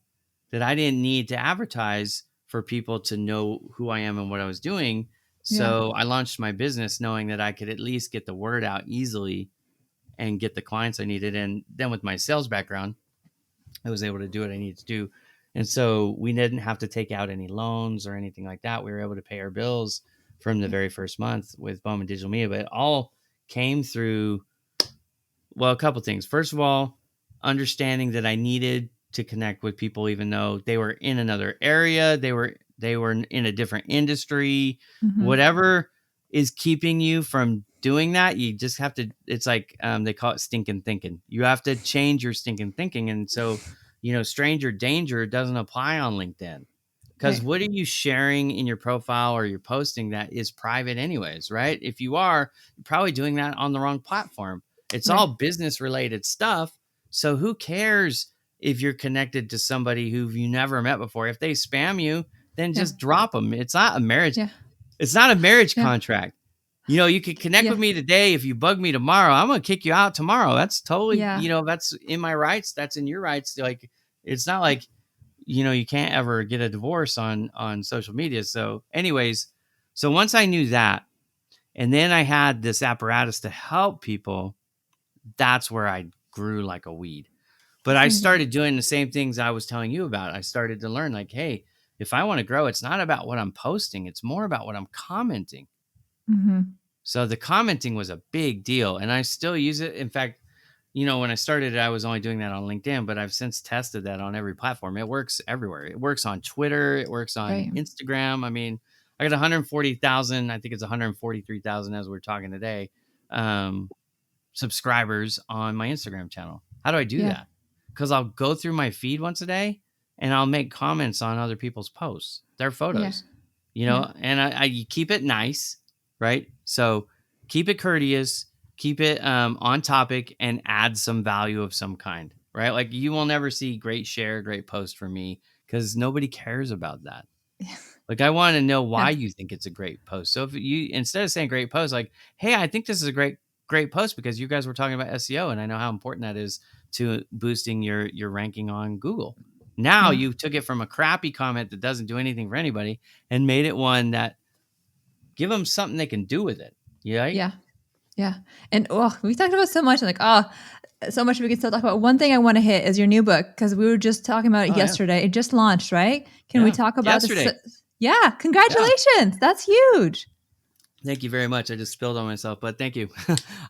[SPEAKER 2] that I didn't need to advertise for people to know who I am and what I was doing.
[SPEAKER 1] Yeah.
[SPEAKER 2] So I launched my business knowing that I could at least get the word out easily and get the clients I needed. And then with my sales background, I was able to do what I needed to do. And so we didn't have to take out any loans or anything like that. We were able to pay our bills from the very first month with Bowman Digital Media, but it all came through, well, a couple things. First of all, understanding that I needed to connect with people, even though they were in another area, they were in a different industry,
[SPEAKER 1] Mm-hmm.
[SPEAKER 2] whatever is keeping you from doing that. You just have to. It's like they call it stinking thinking. You have to change your stinking thinking, and so stranger danger doesn't apply on LinkedIn. Because
[SPEAKER 1] Right.
[SPEAKER 2] what are you sharing in your profile or you're posting that is private anyways, right? If you are, you're probably doing that on the wrong platform. It's
[SPEAKER 1] Right.
[SPEAKER 2] all business related stuff. So who cares if you're connected to somebody who you never met before? If they spam you, then
[SPEAKER 1] Yeah.
[SPEAKER 2] just drop them. It's not a marriage.
[SPEAKER 1] Yeah.
[SPEAKER 2] It's not a marriage
[SPEAKER 1] Yeah.
[SPEAKER 2] contract. You could connect
[SPEAKER 1] Yeah.
[SPEAKER 2] with me today. If you bug me tomorrow, I'm going to kick you out tomorrow. That's totally,
[SPEAKER 1] Yeah.
[SPEAKER 2] that's in my rights. That's in your rights. Like, it's not like, you can't ever get a divorce on social media. So anyways, so once I knew that, and then I had this apparatus to help people, that's where I grew like a weed. But I
[SPEAKER 1] Amazing.
[SPEAKER 2] started doing the same things I was telling you about. I started to learn, like, hey, if I want to grow, it's not about what I'm posting, it's more about what I'm commenting.
[SPEAKER 1] Mm-hmm.
[SPEAKER 2] So the commenting was a big deal, and I still use it. In fact, when I started, I was only doing that on LinkedIn, but I've since tested that on every platform. It works everywhere. It works on Twitter. It works on
[SPEAKER 1] Right.
[SPEAKER 2] Instagram. I mean, I got 140,000. I think it's 143,000 as we're talking today. Um, Subscribers on my Instagram channel. How do I do
[SPEAKER 1] Yeah.
[SPEAKER 2] that? Because I'll go through my feed once a day and I'll make comments on other people's posts, their
[SPEAKER 1] Yeah.
[SPEAKER 2] photos,
[SPEAKER 1] Yeah.
[SPEAKER 2] and I you keep it nice, right? So keep it courteous, keep it on topic, and add some value of some kind, right? Like you will never see great share, great post from me because nobody cares about that. Like I want to know why
[SPEAKER 1] Yeah.
[SPEAKER 2] you think it's a great post. So if you instead of saying great post, like, hey, I think this is a great post because you guys were talking about SEO and I know how important that is to boosting your ranking on Google. Now
[SPEAKER 1] Yeah.
[SPEAKER 2] you took it from a crappy comment that doesn't do anything for anybody and made it one that give them something they can do with it. Right?
[SPEAKER 1] Yeah. Yeah. And we talked about so much. Like, so much we can still talk about. One thing I want to hit is your new book because we were just talking about it
[SPEAKER 2] Oh yeah.
[SPEAKER 1] yesterday. It just launched, right? Can we
[SPEAKER 2] Yeah.
[SPEAKER 1] talk about this?
[SPEAKER 2] Yesterday.
[SPEAKER 1] Yeah.
[SPEAKER 2] Yeah.
[SPEAKER 1] Congratulations. That's huge.
[SPEAKER 2] Thank you very much. I just spilled on myself, but thank you.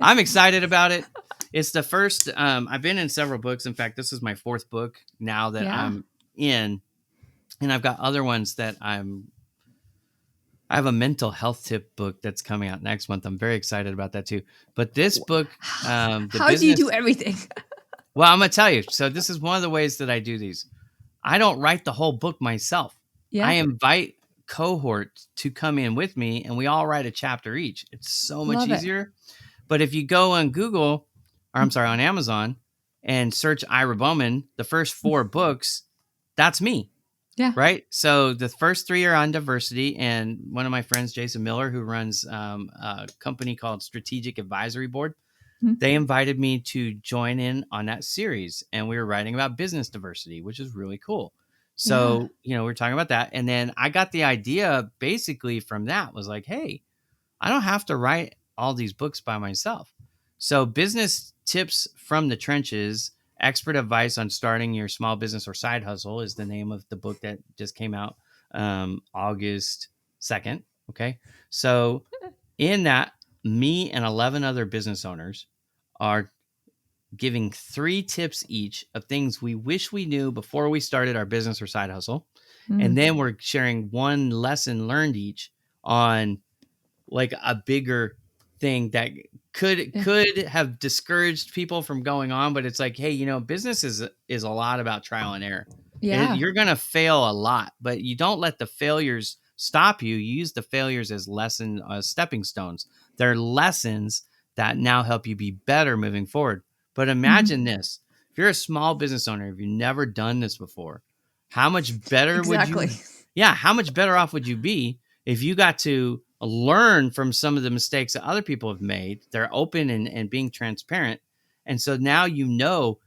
[SPEAKER 2] I'm excited about it. It's the first. I've been in several books. In fact, this is my fourth book now that
[SPEAKER 1] Yeah.
[SPEAKER 2] I'm in, and I've got other ones that I have a mental health tip book that's coming out next month. I'm very excited about that too. But this book, the
[SPEAKER 1] How do you
[SPEAKER 2] business.
[SPEAKER 1] do everything?
[SPEAKER 2] Well, I'm gonna tell you. So this is one of the ways that I do these. I don't write the whole book myself. I
[SPEAKER 1] Yeah.
[SPEAKER 2] invite cohorts to come in with me, and we all write a chapter each. It's so much
[SPEAKER 1] Love it.
[SPEAKER 2] easier. But if you go on Google, or I'm sorry, on Amazon, and search Ira Bowman, the first 4 books, that's me.
[SPEAKER 1] Yeah.
[SPEAKER 2] Right. So the first 3 are on diversity. And one of my friends, Jason Miller, who runs a company called Strategic Advisory Board,
[SPEAKER 1] Mhm.
[SPEAKER 2] they invited me to join in on that series. And we were writing about business diversity, which is really cool.
[SPEAKER 1] Yeah.
[SPEAKER 2] So, we're talking about that. And then I got the idea basically from that was like, hey, I don't have to write all these books by myself. So, business tips from the trenches, expert advice on starting your small business or side hustle is the name of the book that just came out August 2nd. Okay. So, in that, me and 11 other business owners are giving 3 tips each of things we wish we knew before we started our business or side hustle. And
[SPEAKER 1] Mm.
[SPEAKER 2] then we're sharing one lesson learned each on like a bigger thing that could
[SPEAKER 1] Yeah.
[SPEAKER 2] could have discouraged people from going on, but it's like, hey, business is a lot about trial and error.
[SPEAKER 1] Yeah.
[SPEAKER 2] You're going to fail a lot, but you don't let the failures stop you. You use the failures as stepping stones. They're lessons that now help you be better moving forward. But imagine
[SPEAKER 1] Mhm.
[SPEAKER 2] this. If you're a small business owner, if you've never done this before, how much better would
[SPEAKER 1] Exactly.
[SPEAKER 2] you yeah, how much better off would you be if you got to learn from some of the mistakes that other people have made? They're open and being transparent. And so now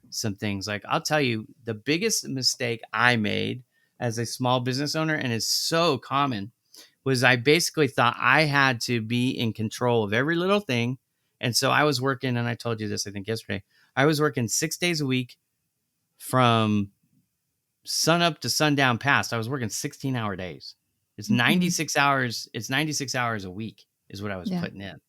[SPEAKER 2] some things. Like I'll tell you, the biggest mistake I made as a small business owner, and it's so common, was I basically thought I had to be in control of every little thing. And so I was working, and I told you this, I think yesterday, I was working 6 days a week, from sun up to sundown past, I was working 16-hour days. It's
[SPEAKER 1] Mm-hmm.
[SPEAKER 2] 96 hours. It's 96 hours a week is what I was
[SPEAKER 1] Yeah.
[SPEAKER 2] putting in.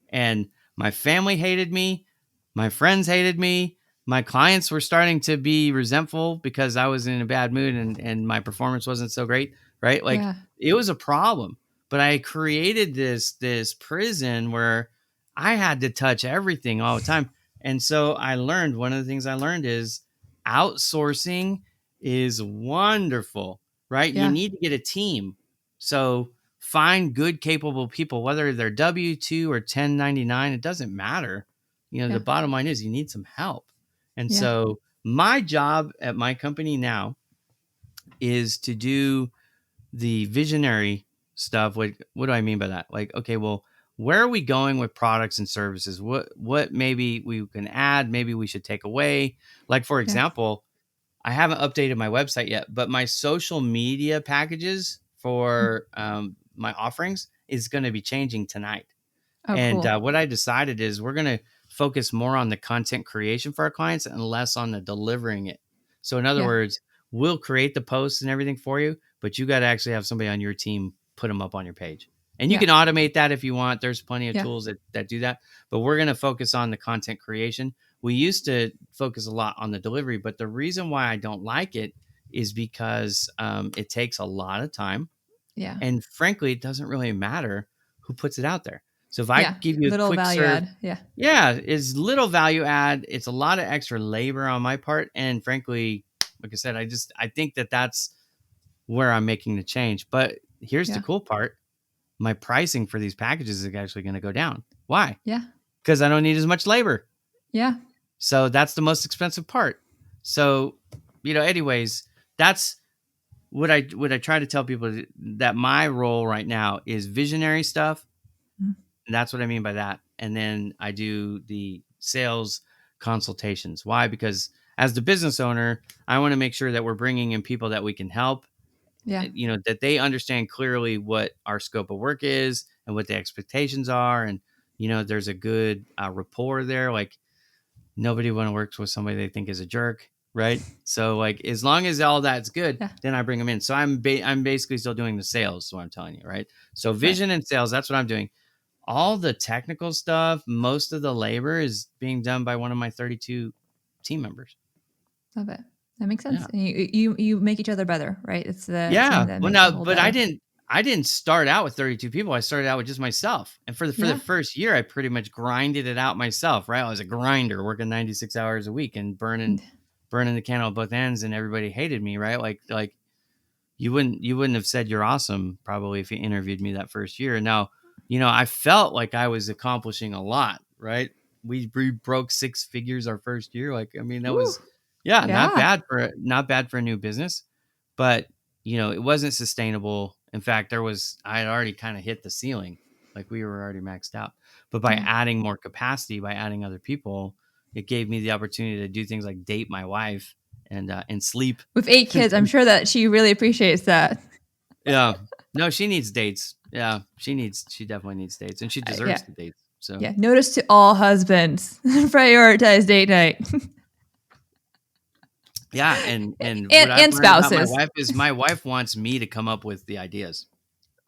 [SPEAKER 2] And my family hated me. My friends hated me. My clients were starting to be resentful because I was in a bad mood and my performance wasn't so great. Right. Like
[SPEAKER 1] Yeah.
[SPEAKER 2] it was a problem, but I created this prison where I had to touch everything all the time. And so I learned, one of the things I learned is outsourcing is wonderful, right? You
[SPEAKER 1] Yeah.
[SPEAKER 2] need to get a team. So find good, capable people, whether they're W-2 or 1099, it doesn't matter. The
[SPEAKER 1] Yeah.
[SPEAKER 2] bottom line is you need some help. And
[SPEAKER 1] Yeah.
[SPEAKER 2] so my job at my company now is to do the visionary stuff. What do I mean by that? Like, okay, well, where are we going with products and services? What maybe we can add, maybe we should take away. Like, for
[SPEAKER 1] Yeah.
[SPEAKER 2] example, I haven't updated my website yet, but my social media packages for my offerings is going to be changing tonight.
[SPEAKER 1] Oh,
[SPEAKER 2] And
[SPEAKER 1] cool.
[SPEAKER 2] what I decided is we're going to focus more on the content creation for our clients and less on the delivering it. So, in other
[SPEAKER 1] Yeah.
[SPEAKER 2] words, we'll create the posts and everything for you, but you got to actually have somebody on your team put them up on your page. And you
[SPEAKER 1] Yeah.
[SPEAKER 2] can automate that if you want. There's plenty of
[SPEAKER 1] Yeah.
[SPEAKER 2] tools that do that. But we're going to focus on the content creation. We used to focus a lot on the delivery, but the reason why I don't like it is because it takes a lot of time.
[SPEAKER 1] Yeah.
[SPEAKER 2] And frankly, it doesn't really matter who puts it out there. So if I
[SPEAKER 1] Yeah.
[SPEAKER 2] give you a
[SPEAKER 1] Little
[SPEAKER 2] quick
[SPEAKER 1] value
[SPEAKER 2] serve,
[SPEAKER 1] add. Yeah.
[SPEAKER 2] yeah, it's little value add. It's a lot of extra labor on my part. And frankly, like I said, I think that's where I'm making the change. But here's the
[SPEAKER 1] Yeah.
[SPEAKER 2] cool part. My pricing for these packages is actually going to go down. Why?
[SPEAKER 1] Yeah.
[SPEAKER 2] Because I don't need as much labor.
[SPEAKER 1] Yeah.
[SPEAKER 2] So that's the most expensive part. So, anyways, that's what I try to tell people, that my role right now is visionary stuff.
[SPEAKER 1] Mhm.
[SPEAKER 2] And that's what I mean by that. And then I do the sales consultations. Why? Because as the business owner, I want to make sure that we're bringing in people that we can help,
[SPEAKER 1] Yeah.
[SPEAKER 2] that they understand clearly what our scope of work is and what the expectations are. And, there's a good rapport there. Like, nobody want to work with somebody they think is a jerk, right? So, like, as long as all that's good,
[SPEAKER 1] Yeah.
[SPEAKER 2] then I bring them in. So I'm basically still doing the sales, is what I'm telling you, right? So
[SPEAKER 1] Right.
[SPEAKER 2] vision and sales, that's what I'm doing. All the technical stuff, most of the labor is being done by one of my 32 team members.
[SPEAKER 1] Love it. That makes sense.
[SPEAKER 2] Yeah.
[SPEAKER 1] And you make each other better, right? It's the team
[SPEAKER 2] Yeah.
[SPEAKER 1] that
[SPEAKER 2] Well,
[SPEAKER 1] makes the
[SPEAKER 2] no,
[SPEAKER 1] whole
[SPEAKER 2] but I
[SPEAKER 1] better.
[SPEAKER 2] didn't start out with 32 people. I started out with just myself. And for the
[SPEAKER 1] Yeah.
[SPEAKER 2] first year, I pretty much grinded it out myself, right? I was a grinder working 96 hours a week and burning the candle at both ends, and everybody hated me, right? Like you wouldn't have said you're awesome probably if you interviewed me that first year. Now, I felt like I was accomplishing a lot, right? We broke six figures our first year. Like, I mean, that
[SPEAKER 1] Woo.
[SPEAKER 2] was, yeah, not
[SPEAKER 1] Yeah.
[SPEAKER 2] bad for a new business, but it wasn't sustainable. In fact, I had already kind of hit the ceiling. Like, we were already maxed out. But by
[SPEAKER 1] Yeah.
[SPEAKER 2] adding more capacity, by adding other people, it gave me the opportunity to do things like date my wife and sleep.
[SPEAKER 1] With 8 kids, I'm sure that she really appreciates that.
[SPEAKER 2] Yeah. No, she needs dates. Yeah. She definitely needs dates, and she
[SPEAKER 1] Yeah.
[SPEAKER 2] deserves the dates. So,
[SPEAKER 1] Yeah. Notice to all husbands, prioritize date night.
[SPEAKER 2] yeah. And what I've
[SPEAKER 1] And
[SPEAKER 2] learned about my
[SPEAKER 1] spouses.
[SPEAKER 2] wife is my wife wants me to come up with the ideas.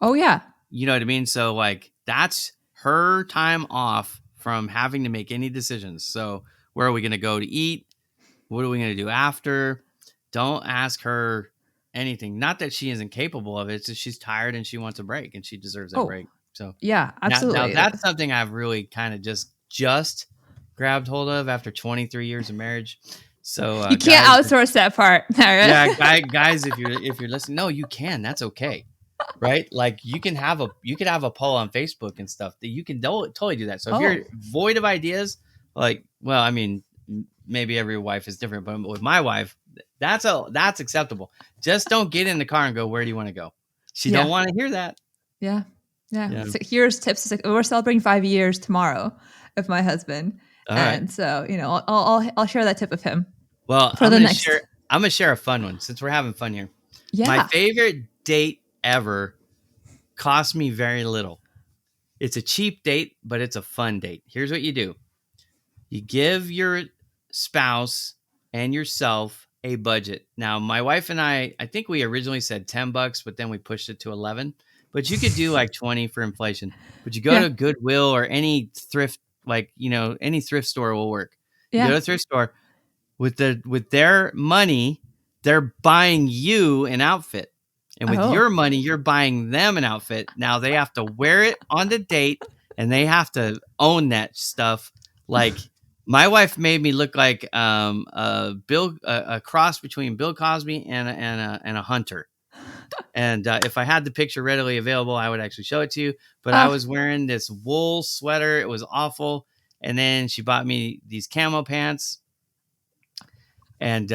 [SPEAKER 1] Oh yeah.
[SPEAKER 2] You know what I mean? So, like, that's her time off from having to make any decisions. So, where are we going to go to eat? What are we going to do after? Don't ask her anything. Not that she isn't capable of it. It's just she's tired and she wants a break, and she deserves that
[SPEAKER 1] Oh
[SPEAKER 2] break. So,
[SPEAKER 1] yeah.
[SPEAKER 2] now
[SPEAKER 1] Absolutely.
[SPEAKER 2] that's something I've really kind of just grabbed hold of after 23 years of marriage. So,
[SPEAKER 1] You can't
[SPEAKER 2] guys,
[SPEAKER 1] outsource that part. All right.
[SPEAKER 2] yeah, guys, if you're listening, no, you can. That's okay, right? Like, you could have a poll on Facebook and stuff that you can totally do that. So if
[SPEAKER 1] Oh
[SPEAKER 2] you're void of ideas, like, well, I mean, maybe every wife is different, but with my wife, that's acceptable. Just don't get in the car and go, where do you want to go? She don't
[SPEAKER 1] yeah.
[SPEAKER 2] want to hear that.
[SPEAKER 1] Yeah. Yeah.
[SPEAKER 2] Yeah.
[SPEAKER 1] So here's tips. It's like, we're celebrating 5 years tomorrow of my husband.
[SPEAKER 2] All right.
[SPEAKER 1] And so, I'll share that tip with him
[SPEAKER 2] Well,
[SPEAKER 1] for the next.
[SPEAKER 2] I'm gonna share a fun one since we're having fun here. My
[SPEAKER 1] Yeah.
[SPEAKER 2] favorite date ever cost me very little. It's a cheap date, but it's a fun date. Here's what you do. You give your spouse and yourself a budget. Now, my wife and I think we originally said $10, but then we pushed it to 11. But you could do like 20 for inflation. But you go
[SPEAKER 1] Yeah.
[SPEAKER 2] to Goodwill or any thrift, like, any thrift store will work. You go
[SPEAKER 1] Yeah.
[SPEAKER 2] to a thrift store with their money, they're buying you an outfit. And with
[SPEAKER 1] Oh.
[SPEAKER 2] your money, you're buying them an outfit. Now they have to wear it on the date and they have to own that stuff. Like my wife made me look like a cross between Bill Cosby and a hunter. And if I had the picture readily available, I would actually show it to you. But I
[SPEAKER 1] Ah.
[SPEAKER 2] was wearing this wool sweater. It was awful. And then she bought me these camo pants. And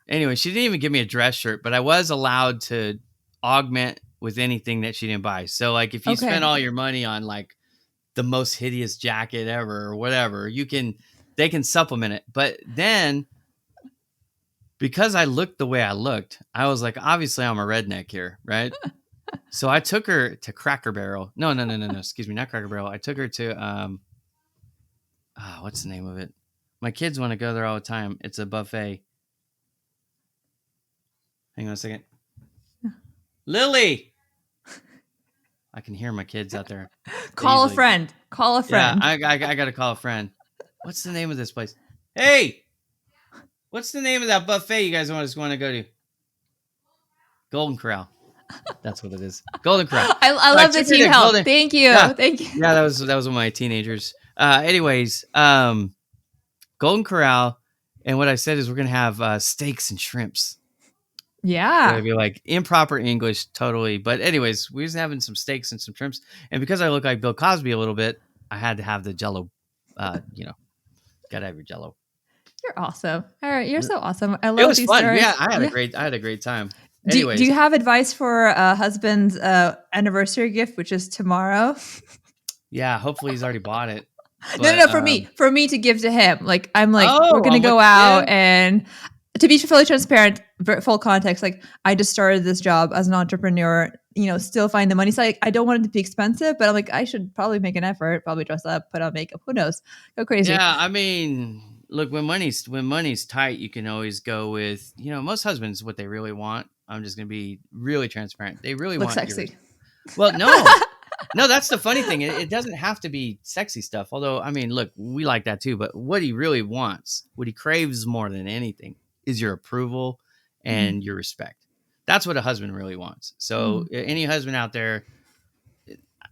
[SPEAKER 2] anyway, she didn't even give me a dress shirt, but I was allowed to augment with anything that she didn't buy. So like if you spend
[SPEAKER 1] Okay.
[SPEAKER 2] all your money on like the most hideous jacket ever or whatever, they can supplement it. But then because I looked the way I looked, I was like, obviously I'm a redneck here, right? So I took her to Cracker Barrel. No. Excuse me, not Cracker Barrel. I took her to what's the name of it? My kids want to go there all the time. It's a buffet. Hang on a second. Lily. I can hear my kids out there.
[SPEAKER 1] Call a friend. Call a
[SPEAKER 2] Yeah,
[SPEAKER 1] friend.
[SPEAKER 2] I got to call a friend. What's the name of this place? Hey, what's the name of that buffet you guys want to go to? Golden Corral. That's what it is. Golden Corral.
[SPEAKER 1] I
[SPEAKER 2] So I
[SPEAKER 1] love the
[SPEAKER 2] took her
[SPEAKER 1] team
[SPEAKER 2] to
[SPEAKER 1] help.
[SPEAKER 2] Golden.
[SPEAKER 1] Thank you.
[SPEAKER 2] Yeah,
[SPEAKER 1] Thank you.
[SPEAKER 2] yeah. That was one of my teenagers. Anyways, Golden Corral, and what I said is we're gonna have steaks and shrimps.
[SPEAKER 1] Yeah.
[SPEAKER 2] It'd be like improper English, totally. But anyways, we was having some steaks and some shrimps, and because I look like Bill Cosby a little bit, I had to have the Jello. Gotta have your Jello.
[SPEAKER 1] You're awesome. All right. You're so awesome. I
[SPEAKER 2] It
[SPEAKER 1] love
[SPEAKER 2] was
[SPEAKER 1] these
[SPEAKER 2] fun. Yeah,
[SPEAKER 1] stories.
[SPEAKER 2] I
[SPEAKER 1] Yeah.
[SPEAKER 2] had a great time.
[SPEAKER 1] Do
[SPEAKER 2] Anyways,
[SPEAKER 1] you have advice for a husband's anniversary gift, which is tomorrow?
[SPEAKER 2] yeah, hopefully he's already bought it.
[SPEAKER 1] No,
[SPEAKER 2] But
[SPEAKER 1] for me to give to him. Like I'm like, we're
[SPEAKER 2] oh,
[SPEAKER 1] gonna
[SPEAKER 2] on what
[SPEAKER 1] go
[SPEAKER 2] you
[SPEAKER 1] out,
[SPEAKER 2] give?
[SPEAKER 1] and to be fully transparent, full context. Like I just started this job as an entrepreneur. Still find the money. So I don't want it to be expensive, but I'm like, I should probably make an effort. Probably dress up, put on makeup. Who knows? Go crazy.
[SPEAKER 2] Yeah, I mean, look, when money's tight, you can always go with, most husbands what they really want. I'm just gonna be really transparent. They really
[SPEAKER 1] Look
[SPEAKER 2] want your
[SPEAKER 1] sexy.
[SPEAKER 2] well, no. No, that's the funny thing. It doesn't have to be sexy stuff. Although, I mean, look, we like that too. But what he really wants, what he craves more than anything, is your approval
[SPEAKER 1] Mhm.
[SPEAKER 2] and your respect. That's what a husband really wants. So,
[SPEAKER 1] Mhm.
[SPEAKER 2] any husband out there,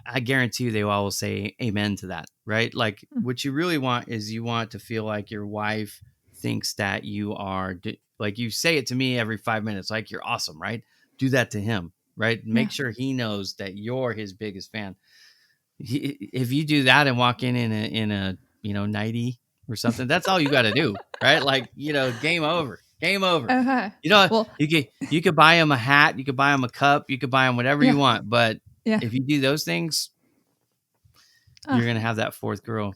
[SPEAKER 2] I guarantee you they all will say amen to that, right? Like, what you really want is you want to feel like your wife thinks that you are, like you say it to me every 5 minutes, like you're awesome, right? Do that to him, right?
[SPEAKER 1] Yeah.
[SPEAKER 2] Make sure he knows that you're his biggest fan. If you do that and walk in a nightie or something, that's all you got to do, right? Like game over, game over.
[SPEAKER 1] Okay.
[SPEAKER 2] You know,
[SPEAKER 1] Well,
[SPEAKER 2] you could buy him a hat, you could buy him a cup, you could buy him whatever
[SPEAKER 1] yeah.
[SPEAKER 2] you want, but
[SPEAKER 1] Yeah.
[SPEAKER 2] if you do those things,
[SPEAKER 1] Oh.
[SPEAKER 2] you're gonna have that fourth girl.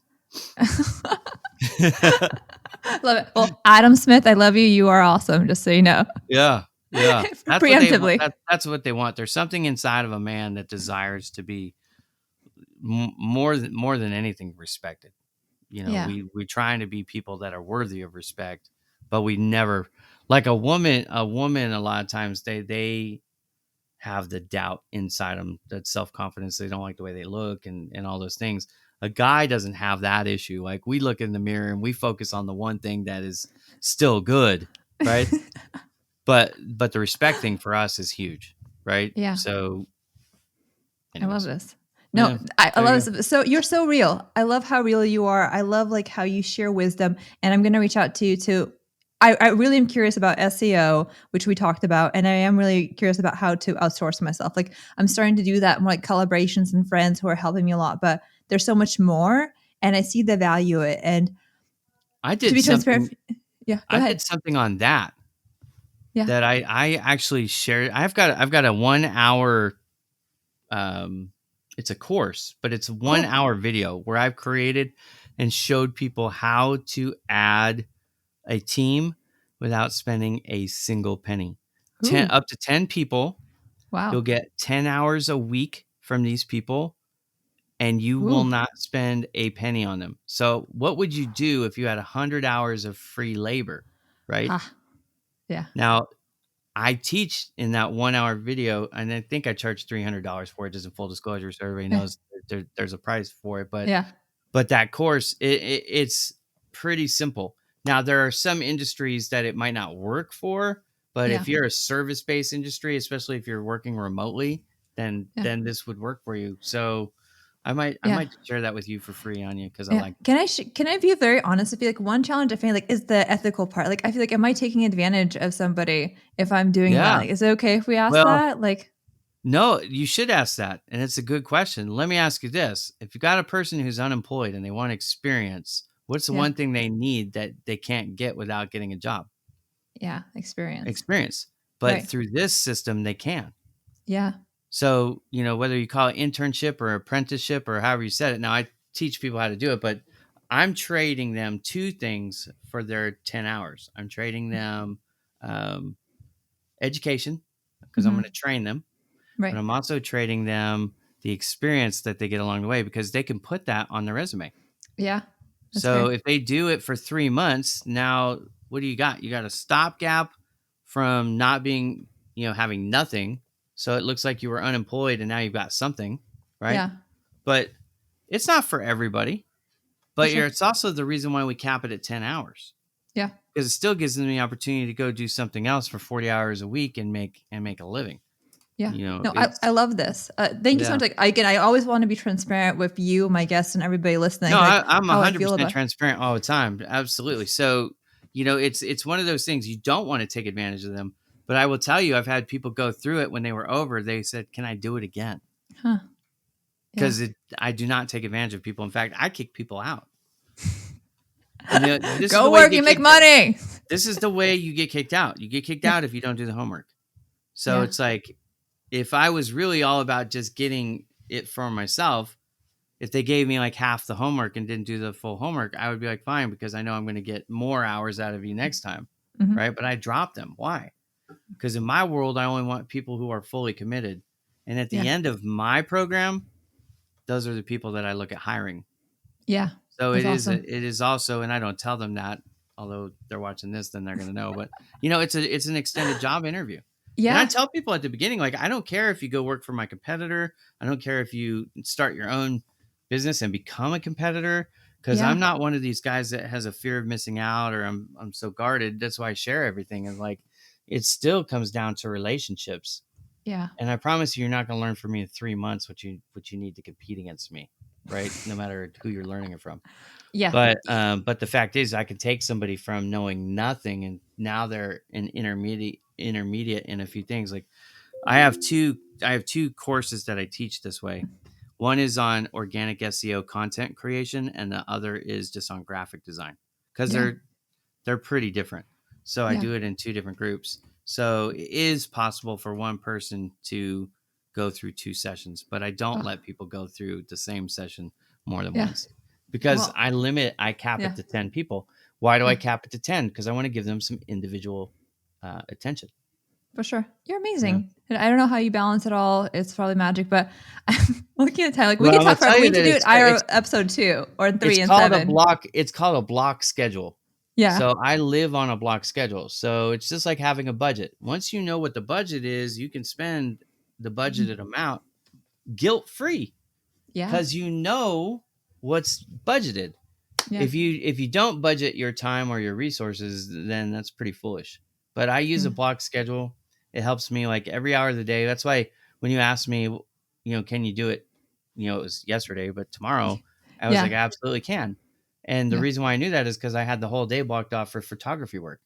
[SPEAKER 1] Love it. Well, Adam Smith, I love you. You are awesome. Just so you know.
[SPEAKER 2] Yeah, yeah. That's what they want.
[SPEAKER 1] Preemptively.
[SPEAKER 2] That's what they want. There's something inside of a man that desires to be more than anything respected.
[SPEAKER 1] Yeah.
[SPEAKER 2] We're trying to be people that are worthy of respect, but we never, like a woman. A woman, a lot of times they have the doubt inside them, that self-confidence. They don't like the way they look and all those things. A guy doesn't have that issue. Like we look in the mirror and we focus on the one thing that is still good, right? but the respect thing for us is huge, right?
[SPEAKER 1] Yeah.
[SPEAKER 2] So
[SPEAKER 1] I love
[SPEAKER 2] anyways,
[SPEAKER 1] this. No,
[SPEAKER 2] yeah,
[SPEAKER 1] I
[SPEAKER 2] there you
[SPEAKER 1] love
[SPEAKER 2] go.
[SPEAKER 1] this. So you're so real. I love how real you are. I love like how you share wisdom. And I'm going to reach out to you to. I really am curious about SEO, which we talked about, and I am really curious about how to outsource myself. Like I'm starting to do that more like collaborations and friends who are helping me a lot, but there's so much more, and I see the value of it. And
[SPEAKER 2] I
[SPEAKER 1] to
[SPEAKER 2] did
[SPEAKER 1] be transparent,
[SPEAKER 2] something
[SPEAKER 1] yeah, go
[SPEAKER 2] I
[SPEAKER 1] ahead.
[SPEAKER 2] did something on that
[SPEAKER 1] Yeah,
[SPEAKER 2] that I actually shared. I've got a 1 hour it's a course, but it's a one
[SPEAKER 1] cool.
[SPEAKER 2] hour video where I've created and showed people how to add a team without spending a single penny. 10
[SPEAKER 1] Ooh,
[SPEAKER 2] up to 10 people.
[SPEAKER 1] wow.
[SPEAKER 2] You'll get 10 hours a week from these people and you will
[SPEAKER 1] Ooh,
[SPEAKER 2] not spend a penny on them. So what would you do if you had 100 hours of free labor, right?
[SPEAKER 1] ha. Yeah.
[SPEAKER 2] Now, I teach in that 1 hour video, and I think I charge $300 for it, just in full disclosure, so everybody
[SPEAKER 1] Yeah.
[SPEAKER 2] knows there's a price for it.
[SPEAKER 1] Yeah.
[SPEAKER 2] But that course, it's pretty simple. Now, there are some industries that it might not work for, but
[SPEAKER 1] Yeah.
[SPEAKER 2] if you're a service-based industry, especially if you're working remotely, then
[SPEAKER 1] Yeah.
[SPEAKER 2] this would work for you. So I
[SPEAKER 1] Yeah.
[SPEAKER 2] might share that with you for free, Anya, because I
[SPEAKER 1] Yeah.
[SPEAKER 2] like it.
[SPEAKER 1] Can I be very honest? I feel like one challenge I feel like is the ethical part. Like I feel like am I taking advantage of somebody if I'm doing that?
[SPEAKER 2] Yeah.
[SPEAKER 1] Like, is it okay if we ask
[SPEAKER 2] Well,
[SPEAKER 1] that? Like,
[SPEAKER 2] no, you should ask that, and it's a good question. Let me ask you this: if you got a person who's unemployed and they want experience, what's the
[SPEAKER 1] yeah.
[SPEAKER 2] one thing they need that they can't get without getting a job?
[SPEAKER 1] Yeah. Experience.
[SPEAKER 2] Experience. But
[SPEAKER 1] Right.
[SPEAKER 2] through this system, they can.
[SPEAKER 1] Yeah.
[SPEAKER 2] So, whether you call it internship or apprenticeship or however you said it. Now, I teach people how to do it, but I'm trading them two things for their 10 hours. I'm trading them um, education because I'm going to
[SPEAKER 1] Hmm.
[SPEAKER 2] train them, but
[SPEAKER 1] Right.
[SPEAKER 2] I'm also trading them the experience that they get along the way because they can put that on their resume.
[SPEAKER 1] Yeah. That's
[SPEAKER 2] So
[SPEAKER 1] fair.
[SPEAKER 2] if they do it for 3 months, now what do you got? You got a stopgap from not being, having nothing. So it looks like you were unemployed and now you've got something, right?
[SPEAKER 1] Yeah.
[SPEAKER 2] But it's not for everybody.
[SPEAKER 1] For
[SPEAKER 2] But
[SPEAKER 1] sure.
[SPEAKER 2] it's also the reason why we cap it at 10 hours
[SPEAKER 1] Yeah.
[SPEAKER 2] because it still gives them the opportunity to go do something else for 40 hours a week and make a living.
[SPEAKER 1] Yeah. No, I
[SPEAKER 2] It's
[SPEAKER 1] love this. Thank you so
[SPEAKER 2] yeah.
[SPEAKER 1] much. Like, I always want to be transparent with you, my guests, and everybody listening.
[SPEAKER 2] No,
[SPEAKER 1] Like
[SPEAKER 2] I'm
[SPEAKER 1] how I feel
[SPEAKER 2] 100%
[SPEAKER 1] about.
[SPEAKER 2] transparent all the time. Absolutely. So, it's one of those things you don't want to take advantage of them. But I will tell you, I've had people go through it when they were over. They said, "Can I do it again?"
[SPEAKER 1] Huh. Yeah.
[SPEAKER 2] Because I do not take advantage of people. In fact, I kick people out. This is the
[SPEAKER 1] Go
[SPEAKER 2] way you
[SPEAKER 1] work
[SPEAKER 2] get
[SPEAKER 1] and make
[SPEAKER 2] kicked out.
[SPEAKER 1] money.
[SPEAKER 2] This is the way you get kicked out. You get kicked
[SPEAKER 1] Yeah.
[SPEAKER 2] out if you don't do the homework. So
[SPEAKER 1] Yeah.
[SPEAKER 2] it's like if I was really all about just getting it for myself, if they gave me like half the homework and didn't do the full homework, I would be like, fine, because I know I'm going to get more hours out of you next time.
[SPEAKER 1] Hmm.
[SPEAKER 2] Right. But I dropped them. Why? Because in my world, I only want people who are fully committed. And at the
[SPEAKER 1] Yeah.
[SPEAKER 2] end of my program, those are the people that I look at hiring.
[SPEAKER 1] Yeah.
[SPEAKER 2] So
[SPEAKER 1] That's awesome.
[SPEAKER 2] it is also, and I don't tell them that, although they're watching this, then they're going to know, but it's an extended job interview. And I
[SPEAKER 1] Yeah.
[SPEAKER 2] tell people at the beginning, like, I don't care if you go work for my competitor. I don't care if you start your own business and become a competitor, because
[SPEAKER 1] Yeah.
[SPEAKER 2] I'm not one of these guys that has a fear of missing out or I'm so guarded. That's why I share everything. And like, it still comes down to relationships.
[SPEAKER 1] Yeah.
[SPEAKER 2] And I promise you're not going to learn from me in 3 months what you need to compete against me, right? No matter who you're learning it from.
[SPEAKER 1] Yeah.
[SPEAKER 2] But the fact is, I could take somebody from knowing nothing and now they're an intermediate in a few things. Like I have two courses that I teach this way. One is on organic SEO content creation, and the other is just on graphic design because
[SPEAKER 1] Yeah.
[SPEAKER 2] they're pretty different. So I
[SPEAKER 1] Yeah.
[SPEAKER 2] do it in two different groups. So it is possible for one person to go through two sessions, but I don't
[SPEAKER 1] Oh,
[SPEAKER 2] let people go through the same session more than
[SPEAKER 1] yeah.
[SPEAKER 2] once because
[SPEAKER 1] Well,
[SPEAKER 2] I cap
[SPEAKER 1] yeah.
[SPEAKER 2] it to 10 people. Why do I
[SPEAKER 1] Yeah.
[SPEAKER 2] cap it to 10? Because I want to give them some individual attention.
[SPEAKER 1] For sure. You're
[SPEAKER 2] Yeah.
[SPEAKER 1] amazing. And I don't know how you balance it all. It's probably magic, but I'm looking at time. Like we
[SPEAKER 2] Well,
[SPEAKER 1] could
[SPEAKER 2] I'm gonna
[SPEAKER 1] talk forever.
[SPEAKER 2] tell
[SPEAKER 1] We
[SPEAKER 2] you
[SPEAKER 1] need to
[SPEAKER 2] that
[SPEAKER 1] do it IRA episode 2 or 3 and 7.
[SPEAKER 2] it's called a block schedule.
[SPEAKER 1] Yeah.
[SPEAKER 2] So I live on a block schedule. So it's just like having a budget. Once you know what the budget is, you can spend the
[SPEAKER 1] Mhm.
[SPEAKER 2] budgeted amount guilt free
[SPEAKER 1] Yeah.
[SPEAKER 2] because you know what's budgeted.
[SPEAKER 1] Yeah.
[SPEAKER 2] If you don't budget your time or your resources, then that's pretty foolish. But I use a
[SPEAKER 1] Mm.
[SPEAKER 2] block schedule. It helps me like every hour of the day. That's why when you asked me, can you do it? It was yesterday, but tomorrow, I was
[SPEAKER 1] Yeah.
[SPEAKER 2] like, I absolutely can. And the
[SPEAKER 1] Yeah.
[SPEAKER 2] reason why I knew that is because I had the whole day blocked off for photography work.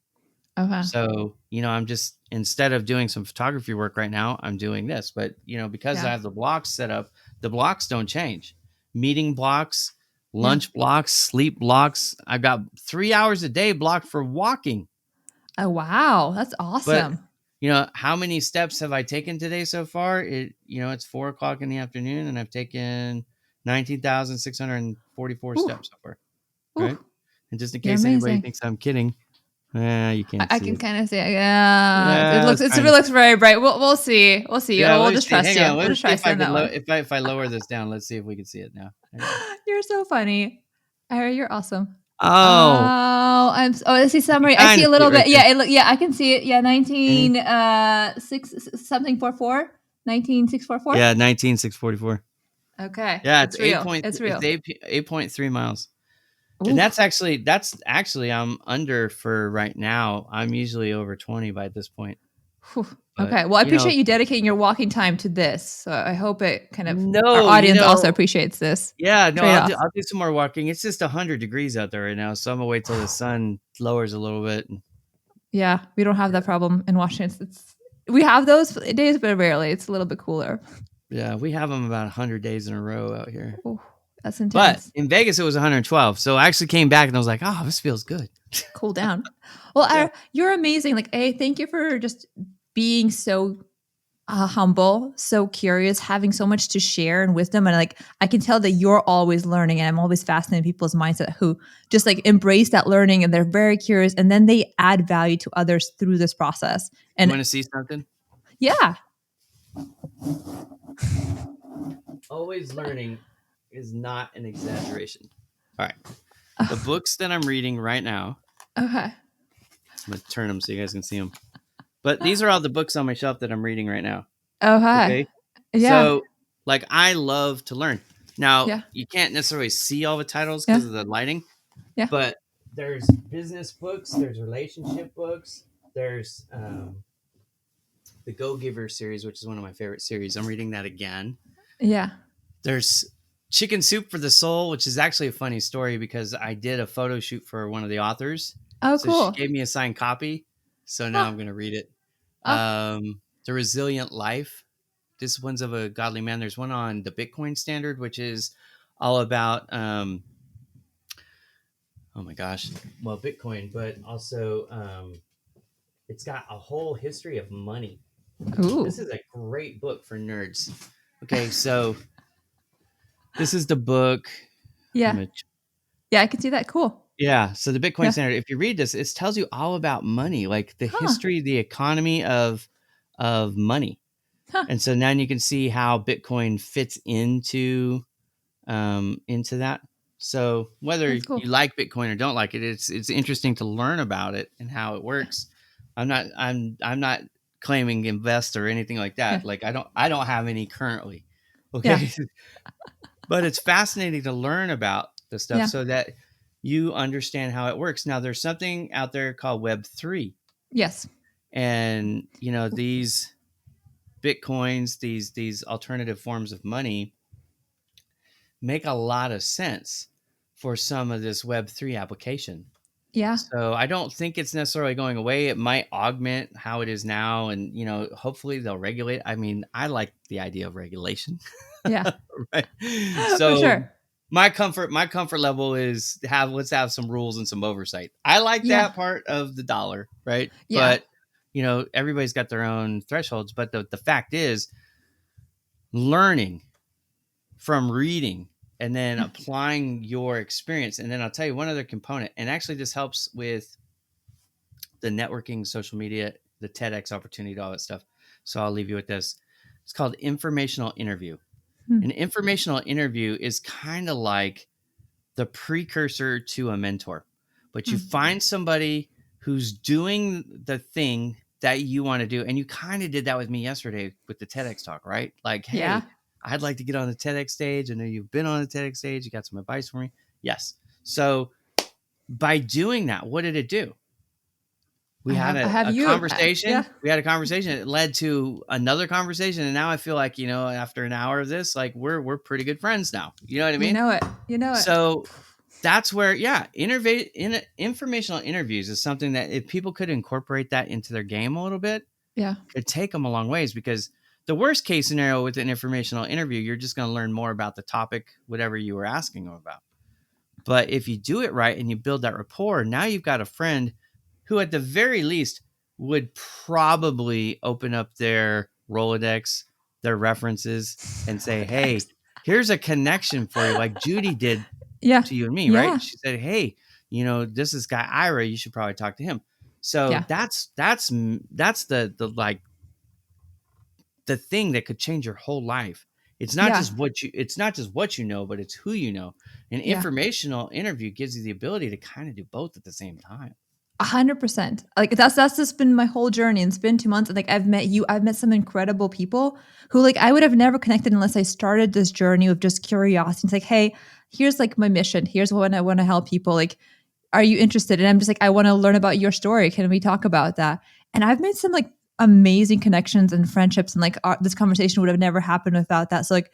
[SPEAKER 1] Okay.
[SPEAKER 2] So, I'm just instead of doing some photography work right now, I'm doing this. But, because I
[SPEAKER 1] Yeah.
[SPEAKER 2] have the blocks set up, the blocks don't change. Meeting blocks,
[SPEAKER 1] Yeah.
[SPEAKER 2] lunch blocks, sleep blocks. I've got 3 hours a day blocked for walking.
[SPEAKER 1] Oh, wow. That's
[SPEAKER 2] But,
[SPEAKER 1] awesome.
[SPEAKER 2] how many steps have I taken today so far? It's 4 o'clock in the afternoon and I've taken 19,644
[SPEAKER 1] Ooh.
[SPEAKER 2] steps so far.
[SPEAKER 1] Ooh.
[SPEAKER 2] Right. And just in
[SPEAKER 1] You're
[SPEAKER 2] case anybody
[SPEAKER 1] amazing.
[SPEAKER 2] thinks I'm kidding, you can't
[SPEAKER 1] I
[SPEAKER 2] see
[SPEAKER 1] can
[SPEAKER 2] it.
[SPEAKER 1] kind of see it. Yeah. It
[SPEAKER 2] Yeah,
[SPEAKER 1] looks,
[SPEAKER 2] it's
[SPEAKER 1] it
[SPEAKER 2] kind of.
[SPEAKER 1] looks very bright. We'll see. We'll see.
[SPEAKER 2] Yeah,
[SPEAKER 1] We'll
[SPEAKER 2] let me
[SPEAKER 1] just
[SPEAKER 2] see.
[SPEAKER 1] trust
[SPEAKER 2] Hang
[SPEAKER 1] you.
[SPEAKER 2] on.
[SPEAKER 1] We'll
[SPEAKER 2] Let me
[SPEAKER 1] just
[SPEAKER 2] see if
[SPEAKER 1] trust you
[SPEAKER 2] I
[SPEAKER 1] on
[SPEAKER 2] could
[SPEAKER 1] that one.
[SPEAKER 2] if I lower this down. Let's see if we can see it now. Hang on.
[SPEAKER 1] You're so funny. Ira, you're awesome.
[SPEAKER 2] Oh,
[SPEAKER 1] I see
[SPEAKER 2] you
[SPEAKER 1] summary. I see
[SPEAKER 2] kind
[SPEAKER 1] a
[SPEAKER 2] of see it
[SPEAKER 1] little
[SPEAKER 2] right
[SPEAKER 1] bit.
[SPEAKER 2] there.
[SPEAKER 1] Yeah, I can see it. Yeah,
[SPEAKER 2] Mhm.
[SPEAKER 1] 19 6 something 44. 19644.
[SPEAKER 2] Yeah, 19,644.
[SPEAKER 1] Okay.
[SPEAKER 2] Yeah, it's
[SPEAKER 1] It's real. It's
[SPEAKER 2] it's
[SPEAKER 1] real.
[SPEAKER 2] 8.3 miles. And
[SPEAKER 1] Ooh.
[SPEAKER 2] that's actually I'm under for right now. I'm usually over 20 by this point.
[SPEAKER 1] Whew.
[SPEAKER 2] But,
[SPEAKER 1] Okay. Well, I appreciate you dedicating your walking time to this. So I hope it kind of our
[SPEAKER 2] no,
[SPEAKER 1] audience also appreciates this
[SPEAKER 2] yeah, no,
[SPEAKER 1] trade off.
[SPEAKER 2] I'll do some more walking. It's just 100 degrees out there right now, so I'm gonna wait till the sun lowers a little bit.
[SPEAKER 1] Yeah, we don't have that problem in Washington. We have those days, but rarely. It's a little bit cooler.
[SPEAKER 2] Yeah, we have them about 100 days in a row out here.
[SPEAKER 1] Ooh, that's
[SPEAKER 2] But
[SPEAKER 1] intense.
[SPEAKER 2] in Vegas, it was 112. So I actually came back and I was like, oh, this feels good.
[SPEAKER 1] Cool down. Well,
[SPEAKER 2] Yeah.
[SPEAKER 1] you're amazing. Like, thank you for just being so humble, so curious, having so much to share and wisdom. And like, I can tell that you're always learning, and I'm always fascinated in people's mindset who just like embrace that learning and they're very curious, and then they add value to others through this process.
[SPEAKER 2] You
[SPEAKER 1] And
[SPEAKER 2] want to see something?
[SPEAKER 1] yeah,
[SPEAKER 2] Always learning is not an exaggeration. All right. The
[SPEAKER 1] oh,
[SPEAKER 2] books that I'm reading right now,
[SPEAKER 1] okay,
[SPEAKER 2] I'm going to turn them so you guys can see them. But these are all the books on my shelf that I'm reading right now.
[SPEAKER 1] okay,
[SPEAKER 2] Okay.
[SPEAKER 1] yeah,
[SPEAKER 2] So, like, I love to learn. Now,
[SPEAKER 1] yeah,
[SPEAKER 2] you can't necessarily see all the titles
[SPEAKER 1] yeah,
[SPEAKER 2] because of the lighting,
[SPEAKER 1] yeah,
[SPEAKER 2] but there's business books, there's relationship books, there's the Go Giver series, which is one of my favorite series. I'm reading that again.
[SPEAKER 1] yeah.
[SPEAKER 2] There's Chicken Soup for the Soul, which is actually a funny story because I did a photo shoot for one of the authors.
[SPEAKER 1] Oh,
[SPEAKER 2] So she
[SPEAKER 1] cool.
[SPEAKER 2] gave me a signed copy. So now
[SPEAKER 1] Oh,
[SPEAKER 2] I'm going to read it.
[SPEAKER 1] oh,
[SPEAKER 2] The Resilient Life, Disciplines of a Godly Man. There's one on the Bitcoin Standard, which is all about, oh my gosh, well, Bitcoin, but also it's got a whole history of money.
[SPEAKER 1] ooh,
[SPEAKER 2] This is a great book for nerds. Okay, so this is the book.
[SPEAKER 1] yeah, yeah. I can see that. Cool.
[SPEAKER 2] Yeah. So the Bitcoin
[SPEAKER 1] Yeah.
[SPEAKER 2] Standard, if you read this, it tells you all about money, like the
[SPEAKER 1] Huh.
[SPEAKER 2] history, the economy of money.
[SPEAKER 1] Huh.
[SPEAKER 2] And so now you can see how Bitcoin fits into that. So whether
[SPEAKER 1] That's
[SPEAKER 2] you
[SPEAKER 1] cool.
[SPEAKER 2] like Bitcoin or don't like it, it's interesting to learn about it and how it works. I'm not claiming invest or anything like
[SPEAKER 1] Yeah.
[SPEAKER 2] that. Like I don't have any currently.
[SPEAKER 1] Yeah.
[SPEAKER 2] Okay. But it's fascinating to learn about the stuff
[SPEAKER 1] Yeah.
[SPEAKER 2] so that you understand how it works. Now there's something out there called Web3,
[SPEAKER 1] Yes.
[SPEAKER 2] and these bitcoins, these alternative forms of money make a lot of sense for some of this Web3 application.
[SPEAKER 1] Yeah.
[SPEAKER 2] So I don't think it's necessarily going away. It might augment how it is now, and hopefully they'll regulate. I mean, I like the idea of regulation.
[SPEAKER 1] Yeah.
[SPEAKER 2] Right.
[SPEAKER 1] For
[SPEAKER 2] So
[SPEAKER 1] sure.
[SPEAKER 2] my comfort level is let's have some rules and some oversight. I like
[SPEAKER 1] Yeah.
[SPEAKER 2] that part of the dollar, right?
[SPEAKER 1] Yeah.
[SPEAKER 2] But everybody's got their own thresholds. But the fact is, learning from reading and then
[SPEAKER 1] Yeah.
[SPEAKER 2] applying your experience. And then I'll tell you one other component, and actually this helps with the networking, social media, the TEDx opportunity, all that stuff. So I'll leave you with this. It's called informational interview.
[SPEAKER 1] Hmm.
[SPEAKER 2] An informational interview is kind of like the precursor to a mentor, but you
[SPEAKER 1] Hmm.
[SPEAKER 2] find somebody who's doing the thing that you want to do. And you kind of did that with me yesterday with the TEDx talk, right? Like,
[SPEAKER 1] Yeah.
[SPEAKER 2] hey, I'd like to get on the TEDx stage. I know you've been on the TEDx stage. You got some advice for me? Yes. So by doing that, what did it do?
[SPEAKER 1] I
[SPEAKER 2] We had
[SPEAKER 1] have. I
[SPEAKER 2] a,
[SPEAKER 1] have
[SPEAKER 2] a
[SPEAKER 1] you. Yeah.
[SPEAKER 2] conversation. We had a conversation. It led to another conversation, and now I feel like after an hour of this, like we're pretty good friends now. You know what I
[SPEAKER 1] You
[SPEAKER 2] mean?
[SPEAKER 1] know it. You know it.
[SPEAKER 2] So that's where, yeah, informational interviews is something that if people could incorporate that into their game a little bit,
[SPEAKER 1] Yeah.
[SPEAKER 2] could take them a long ways. Because the worst case scenario with an informational interview, you're just going to learn more about the topic, whatever you were asking them about. But if you do it right and you build that rapport, now you've got a friend who, at the very least, would probably open up their Rolodex, their references, and say, hey,
[SPEAKER 1] Rolodex.
[SPEAKER 2] here's a connection for you, like Judy did
[SPEAKER 1] Yeah.
[SPEAKER 2] to you and me, right?
[SPEAKER 1] Yeah.
[SPEAKER 2] She said, hey, this is guy Ira, you should probably talk to him. So
[SPEAKER 1] Yeah.
[SPEAKER 2] that's the like the thing that could change your whole life It's not
[SPEAKER 1] Yeah.
[SPEAKER 2] just what you know, but it's who you know. An
[SPEAKER 1] Yeah.
[SPEAKER 2] informational interview gives you the ability to kind of do both at the same time.
[SPEAKER 1] 100%. Like that's just been my whole journey. And it's been 2 months. And like I've met you, I've met some incredible people who like I would have never connected unless I started this journey of just curiosity. It's like, hey, here's like my mission. Here's what I want to help people. Like, are you interested? And I'm just like, I want to learn about your story. Can we talk about that? And I've made some like amazing connections and friendships, and like this conversation would have never happened without that. So like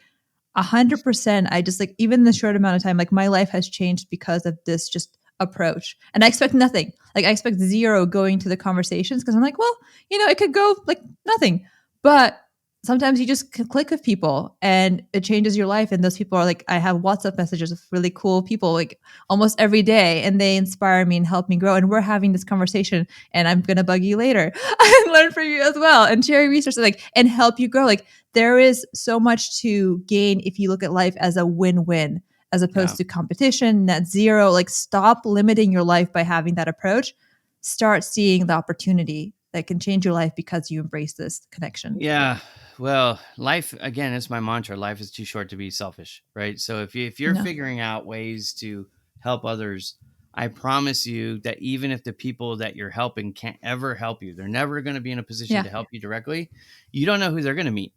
[SPEAKER 1] 100%, I just like, even in the short amount of time, like my life has changed because of this just approach. And I expect nothing. Like I expect zero going to the conversations because I'm like, well, it could go like nothing. But sometimes you just click with people and it changes your life. And those people are like, I have WhatsApp messages with really cool people like almost every day, and they inspire me and help me grow. And we're having this conversation, and I'm gonna bug you later and learn from you as well, and share resources like and help you grow. Like there is so much to gain if you look at life as a win-win as
[SPEAKER 2] Yeah.
[SPEAKER 1] opposed to competition, net zero. Like stop limiting your life by having that approach. Start seeing the opportunity that can change your life because you embrace this connection.
[SPEAKER 2] Yeah. Well, life again, it's my mantra. Life is too short to be selfish, right? So if you're
[SPEAKER 1] No.
[SPEAKER 2] figuring out ways to help others, I promise you that even if the people that you're helping can't ever help you, they're never going to be in a position
[SPEAKER 1] Yeah.
[SPEAKER 2] to help you directly. You don't know who they're going to meet,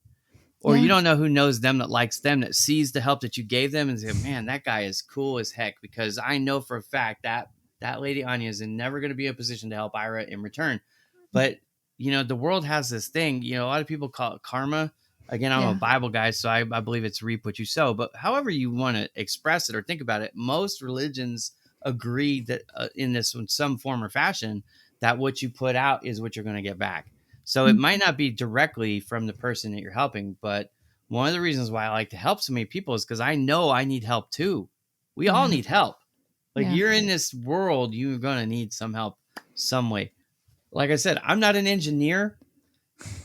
[SPEAKER 2] or you
[SPEAKER 1] Yeah.
[SPEAKER 2] don't know who knows them, that likes them, that sees the help that you gave them and say, man, that guy is cool as heck, because I know for a fact that that lady Anya is never going to be in a position to help Ira in return. But the world has this thing, a lot of people call it karma. Again, I'm a
[SPEAKER 1] Yeah.
[SPEAKER 2] Bible guy, so I believe it's reap what you sow. But however you want to express it or think about it, most religions agree that in some form or fashion, that what you put out is what you're going to get back. So it might not be directly from the person that you're helping, but one of the reasons why I like to help so many people is because I know I need help too. We all
[SPEAKER 1] Yeah.
[SPEAKER 2] need help. Like
[SPEAKER 1] Yeah.
[SPEAKER 2] you're in this world, you're going to need some help some way. Like I said, I'm not an engineer.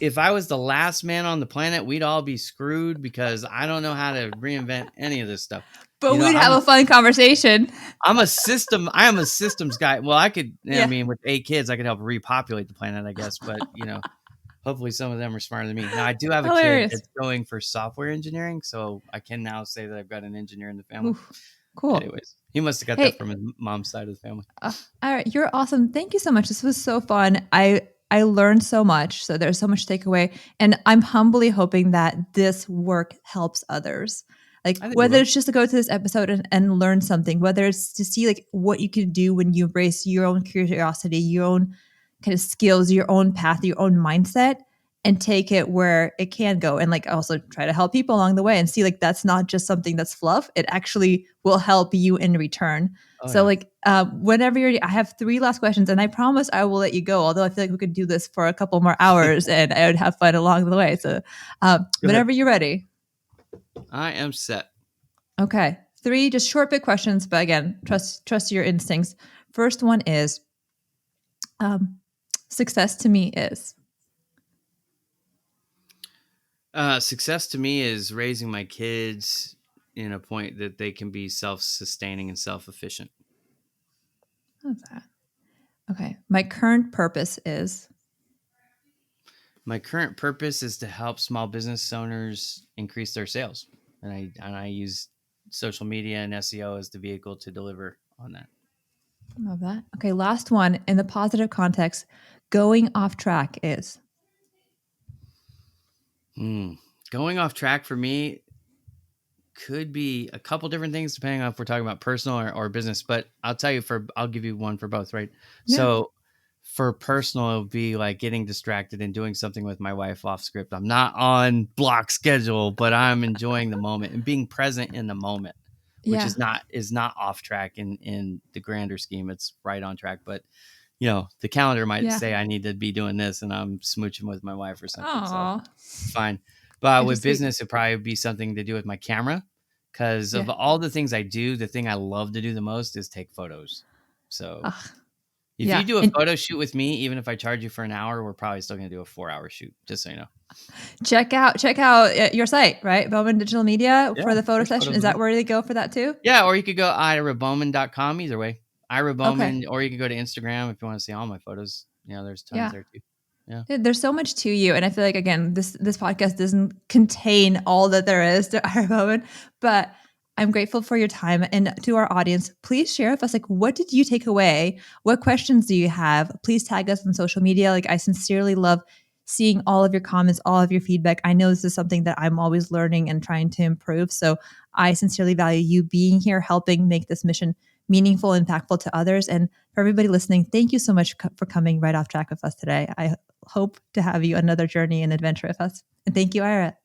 [SPEAKER 2] If I was the last man on the planet, we'd all be screwed because I don't know how to reinvent any of this stuff.
[SPEAKER 1] But
[SPEAKER 2] You know,
[SPEAKER 1] we'd
[SPEAKER 2] I'm
[SPEAKER 1] have a fun conversation.
[SPEAKER 2] I am a systems guy. Well, I
[SPEAKER 1] Yeah.
[SPEAKER 2] mean, with 8 kids, I could help repopulate the planet, I guess. But hopefully some of them are smarter than me. Now, I do have a kid
[SPEAKER 1] Hilarious.
[SPEAKER 2] that's going for software engineering, so I can now say that I've got an engineer in the family.
[SPEAKER 1] Oof. Cool.
[SPEAKER 2] Anyways, he must have got that
[SPEAKER 1] Hey,
[SPEAKER 2] from his mom's side of the family.
[SPEAKER 1] all right, you're awesome. Thank you so much. This was so fun. I learned so much. So there's so much to take away, and I'm humbly hoping that this work helps others. Like
[SPEAKER 2] I think it
[SPEAKER 1] whether
[SPEAKER 2] will.
[SPEAKER 1] it's just to go to this episode and learn something, whether it's to see like what you can do when you embrace your own curiosity, your own kind of skills, your own path, your own mindset, and take it where it can go. And like also try to help people along the way and see like that's not just something that's fluff. It actually will help you in return.
[SPEAKER 2] Oh
[SPEAKER 1] So
[SPEAKER 2] yeah.
[SPEAKER 1] like whenever you're, I have 3 last questions, and I promise I will let you go. Although I feel like we could do this for a couple more hours, and I would have fun along the way. So
[SPEAKER 2] Go ahead.
[SPEAKER 1] whenever you're ready.
[SPEAKER 2] I am set.
[SPEAKER 1] Okay, 3 just short, big questions, but again, trust your instincts. First one is, um, success to me is.
[SPEAKER 2] Success to me is raising my kids in a point that they can be self-sustaining and self-efficient.
[SPEAKER 1] What's that? Okay, my current purpose is.
[SPEAKER 2] My current purpose is to help small business owners increase their sales, and I use social media and SEO as the vehicle to deliver on that.
[SPEAKER 1] Love that. Okay, last one in the positive context, going off track is.
[SPEAKER 2] Going off track for me could be a couple different things depending on if we're talking about personal or business, but I'll give you one for both, right?
[SPEAKER 1] Yeah.
[SPEAKER 2] So for personal, it would be like getting distracted and doing something with my wife off script. I'm not on block schedule, but I'm enjoying the moment and being present in the moment, which
[SPEAKER 1] Yeah.
[SPEAKER 2] is not off track in the grander scheme. It's right on track, but the calendar might
[SPEAKER 1] Yeah.
[SPEAKER 2] say I need to be doing this and I'm smooching with my wife or something. So
[SPEAKER 1] Aw.
[SPEAKER 2] it's fine. But with
[SPEAKER 1] Bittersweet.
[SPEAKER 2] business, it'd probably be something to do with my camera. Because
[SPEAKER 1] Yeah.
[SPEAKER 2] of all the things I do, the thing I love to do the most is take photos. So
[SPEAKER 1] Ugh.
[SPEAKER 2] if you
[SPEAKER 1] Yeah.
[SPEAKER 2] do a
[SPEAKER 1] And
[SPEAKER 2] photo shoot with me, even if I charge you for an hour, we're probably still going to do a 4-hour shoot, just so you know.
[SPEAKER 1] check out your site, right? Bowman Digital Media
[SPEAKER 2] Yeah,
[SPEAKER 1] for the photo
[SPEAKER 2] there's
[SPEAKER 1] session.
[SPEAKER 2] photos
[SPEAKER 1] Is
[SPEAKER 2] of
[SPEAKER 1] that
[SPEAKER 2] me.
[SPEAKER 1] where they go for that too?
[SPEAKER 2] Yeah, or you could go irabowman.com, either way. Ira
[SPEAKER 1] Okay.
[SPEAKER 2] Bowman, or you can go to Instagram if you want to see all my photos. There's tons
[SPEAKER 1] Yeah.
[SPEAKER 2] there too. Yeah.
[SPEAKER 1] There's so much to you. And I feel like, again, this podcast doesn't contain all that there is to Ira Bowman, but I'm grateful for your time. And to our audience, please share with us, like, what did you take away? What questions do you have? Please tag us on social media. Like, I sincerely love seeing all of your comments, all of your feedback. I know this is something that I'm always learning and trying to improve. So I sincerely value you being here, helping make this mission meaningful, impactful to others. And for everybody listening, thank you so much for coming right off track with us today. I hope to have you another journey and adventure with us. And thank you, Ira.